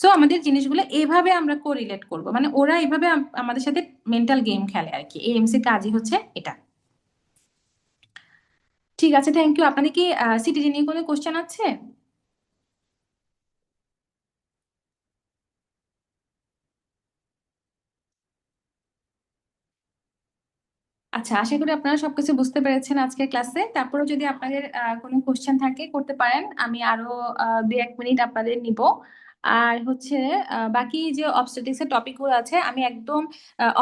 সো আমাদের জিনিসগুলো এভাবে আমরা কোরিলেট করব, মানে ওরা এভাবে আমাদের সাথে মেন্টাল গেম খেলে আর কি, এএমসি কাজই হচ্ছে এটা। ঠিক আছে, থ্যাংক ইউ। আপনাদের কি সিটিজি নিয়ে কোনো কোশ্চেন আছে? আচ্ছা, আশা করি আপনারা সবকিছু বুঝতে পেরেছেন আজকের ক্লাসে। তারপরে যদি আপনাদের কোনো কোশ্চেন থাকে করতে পারেন, আমি আরো 2-1 মিনিট আপনাদের নিব। আর হচ্ছে বাকি যে অবস্টেটিক্স এর টপিক গুলো আছে আমি একদম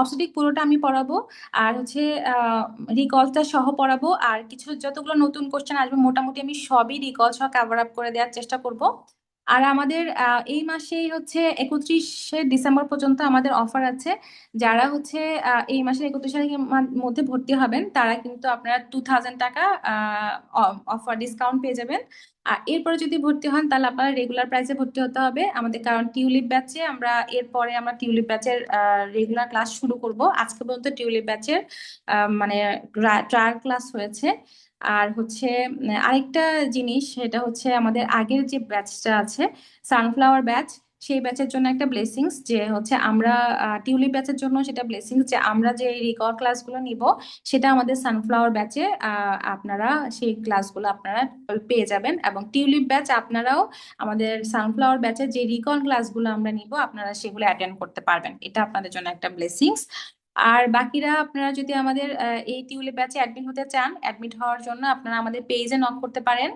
অবস্টেটিক পুরোটা আমি পড়াবো, আর হচ্ছে রিকলটা সহ পড়াবো, আর কিছু যতগুলো নতুন কোশ্চেন আসবে মোটামুটি আমি সবই রিকল সহ কভার আপ করে দেওয়ার চেষ্টা করব। আর আমাদের এই মাসেই হচ্ছে 31শে ডিসেম্বর পর্যন্ত আমাদের অফার আছে। যারা হচ্ছে এই মাসের 31 তারিখের মধ্যে ভর্তি হবেন তারা কিন্তু আপনারা 2000 টাকা অফার ডিসকাউন্ট পেয়ে যাবেন। আর এরপরে যদি ভর্তি হন তাহলে আপনারা রেগুলার প্রাইসে ভর্তি হতে হবে আমাদের, কারণ টিউলিপ ব্যাচে আমরা এরপরে আমরা টিউলিপ ব্যাচের রেগুলার ক্লাস শুরু করব। আজকে পর্যন্ত টিউলিপ ব্যাচের মানে ট্রায়াল ক্লাস হয়েছে। আর হচ্ছে আরেকটা জিনিস, সেটা হচ্ছে আমাদের আগের যে ব্যাচটা আছে সানফ্লাওয়ার ব্যাচ, সেই ব্যাচের জন্য একটা ব্লেসিংস যে হচ্ছে আমরা টিউলিপ ব্যাচের জন্য সেটা ব্লেসিংস যে আমরা যে রিকল ক্লাসগুলো নিব সেটা আমাদের সানফ্লাওয়ার ব্যাচে আপনারা সেই ক্লাসগুলো আপনারা পেয়ে যাবেন, এবং টিউলিপ ব্যাচ আপনারাও আমাদের সানফ্লাওয়ার ব্যাচের যে রিকল ক্লাসগুলো আমরা নিব আপনারা সেগুলো অ্যাটেন্ড করতে পারবেন, এটা আপনাদের জন্য একটা ব্লেসিংস। আর বাকিরা আপনারা যদি আমাদের এই টিউলিপ ব্যাচে অ্যাডমিট হতে চান, অ্যাডমিট হওয়ার জন্য আপনারা আমাদের পেজে নক করতে পারেন।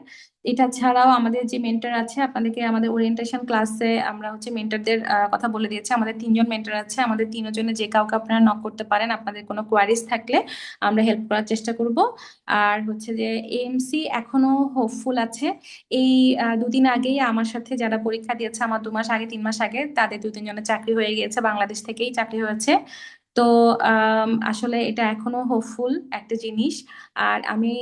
এটা ছাড়াও আমাদের যে মেন্টর আছে, আপনাদেরকে আমাদের ওরিয়েন্টেশন ক্লাসে আমরা হচ্ছে মেন্টরদের কথা বলে দিয়েছি, আমাদের 3জন মেন্টর আছে, আমাদের 3জনের যে কাউকে আপনারা নক করতে পারেন আপনাদের কোনো কোয়ারিজ থাকলে, আমরা হেল্প করার চেষ্টা করব। আর হচ্ছে যে এএমসি এখনো হোপফুল আছে। এই 2 দিন আগেই আমার সাথে যারা পরীক্ষা দিয়েছে, আমার 2 মাস আগে 3 মাস আগে, তাদের 2-3 জনের চাকরি হয়ে গিয়েছে, বাংলাদেশ থেকেই চাকরি হয়েছে। তো আসলে এটা এখনো হোপফুল একটা জিনিস। আর আমি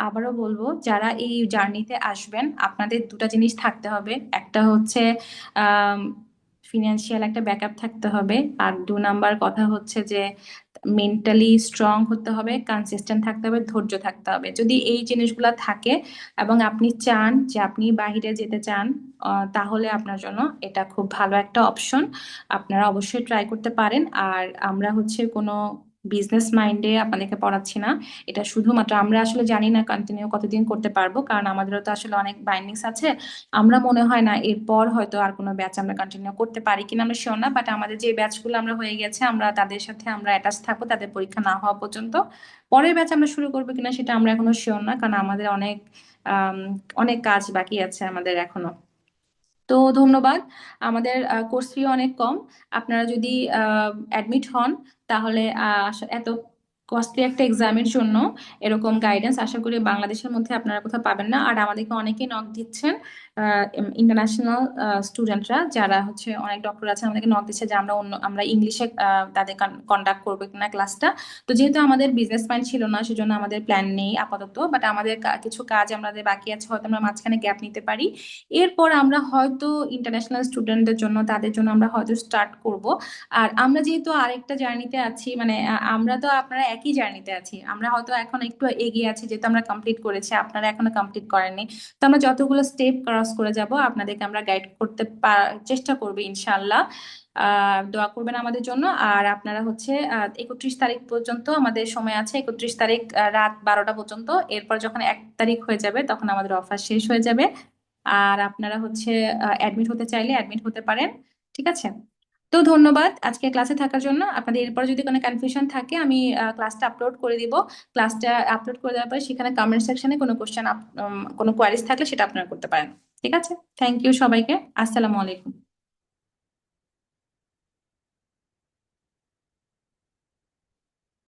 আবারও বলবো যারা এই জার্নিতে আসবেন আপনাদের 2টা জিনিস থাকতে হবে, একটা হচ্ছে ফিনান্সিয়াল একটা ব্যাকআপ থাকতে হবে, আর 2 নাম্বার কথা হচ্ছে যে মেন্টালি স্ট্রং হতে হবে, কনসিস্টেন্ট থাকতে হবে, ধৈর্য থাকতে হবে। যদি এই জিনিসগুলো থাকে এবং আপনি চান যে আপনি বাইরে যেতে চান, তাহলে আপনার জন্য এটা খুব ভালো একটা অপশন। আপনারা অবশ্যই ট্রাই করতে পারেন। আর আমরা হচ্ছে কোনো বিজনেস মাইন্ডে আপনাদেরকে পড়াচ্ছি না, এটা শুধুমাত্র আমরা আসলে জানি না কন্টিনিউ কতদিন করতে পারবো, কারণ আমাদেরও তো আসলে অনেক বাইন্ডিংস আছে। আমরা মনে হয় না এরপর হয়তো আর কোনো ব্যাচ আমরা কন্টিনিউ করতে পারি কিনা আমরা শিওর না, বাট আমাদের যে ব্যাচগুলো আমরা হয়ে গেছে আমরা তাদের সাথে আমরা অ্যাটাচ থাকবো তাদের পরীক্ষা না হওয়া পর্যন্ত। পরের ব্যাচ আমরা শুরু করবো কিনা সেটা আমরা এখনো শিওর না, কারণ আমাদের আম, অনেক কাজ বাকি আছে আমাদের এখনো। তো ধন্যবাদ। আমাদের কোর্স ফি অনেক কম। আপনারা যদি অ্যাডমিট হন তাহলে এত কস্টলি একটা এক্সামের জন্য এরকম গাইডেন্স আশা করি বাংলাদেশের মধ্যে আপনারা কোথাও পাবেন না। আর আমাদেরকে অনেকেই নক দিচ্ছেন, ইন্টারন্যাশনাল স্টুডেন্টরা যারা হচ্ছে অনেক ডক্টর আছে আমাদেরকে নক দিচ্ছে যে আমরা ইংলিশে তাদের কন্ডাক্ট করবো কিনা ক্লাসটা। তো যেহেতু আমাদের বিজনেস মাইন্ড ছিল না সেজন্য আমাদের প্ল্যান নেই আপাতত, বাট আমাদের কিছু কাজ আমাদের বাকি আছে, হয়তো আমরা মাঝখানে গ্যাপ নিতে পারি। এরপর আমরা হয়তো ইন্টারন্যাশনাল স্টুডেন্টদের জন্য তাদের জন্য আমরা হয়তো স্টার্ট করব। আর আমরা যেহেতু আরেকটা জার্নিতে আছি, মানে আমরা তো আপনারা একই জার্নিতে আছি, আমরা হয়তো এখন একটু এগিয়ে আছি যেহেতু আমরা কমপ্লিট করেছি, আপনারা এখনো কমপ্লিট করেননি। তো আমরা যতগুলো স্টেপ ক্রস করে যাব আপনাদেরকে আমরা গাইড করতে চেষ্টা করবো ইনশাল্লাহ। দোয়া করবেন আমাদের জন্য। আর আপনারা হচ্ছে 31 তারিখ পর্যন্ত আমাদের সময় আছে, 31 তারিখ রাত 12টা পর্যন্ত। এরপর যখন 1 তারিখ হয়ে যাবে তখন আমাদের অফার শেষ হয়ে যাবে। আর আপনারা হচ্ছে অ্যাডমিট হতে চাইলে অ্যাডমিট হতে পারেন, ঠিক আছে? তো ধন্যবাদ আজকে ক্লাসে থাকার জন্য। আপনাদের এরপর যদি কোনো কনফিউশন থাকে আমি ক্লাসটা আপলোড করে দিব। ক্লাসটা আপলোড করে দেওয়ার পরে সেখানে কমেন্ট সেকশনে কোনো কোয়েশ্চেন কোনো কোয়ারিজ থাকলে সেটা আপনারা করতে পারেন, ঠিক আছে? থ্যাংক ইউ সবাইকে। আসসালামু আলাইকুম।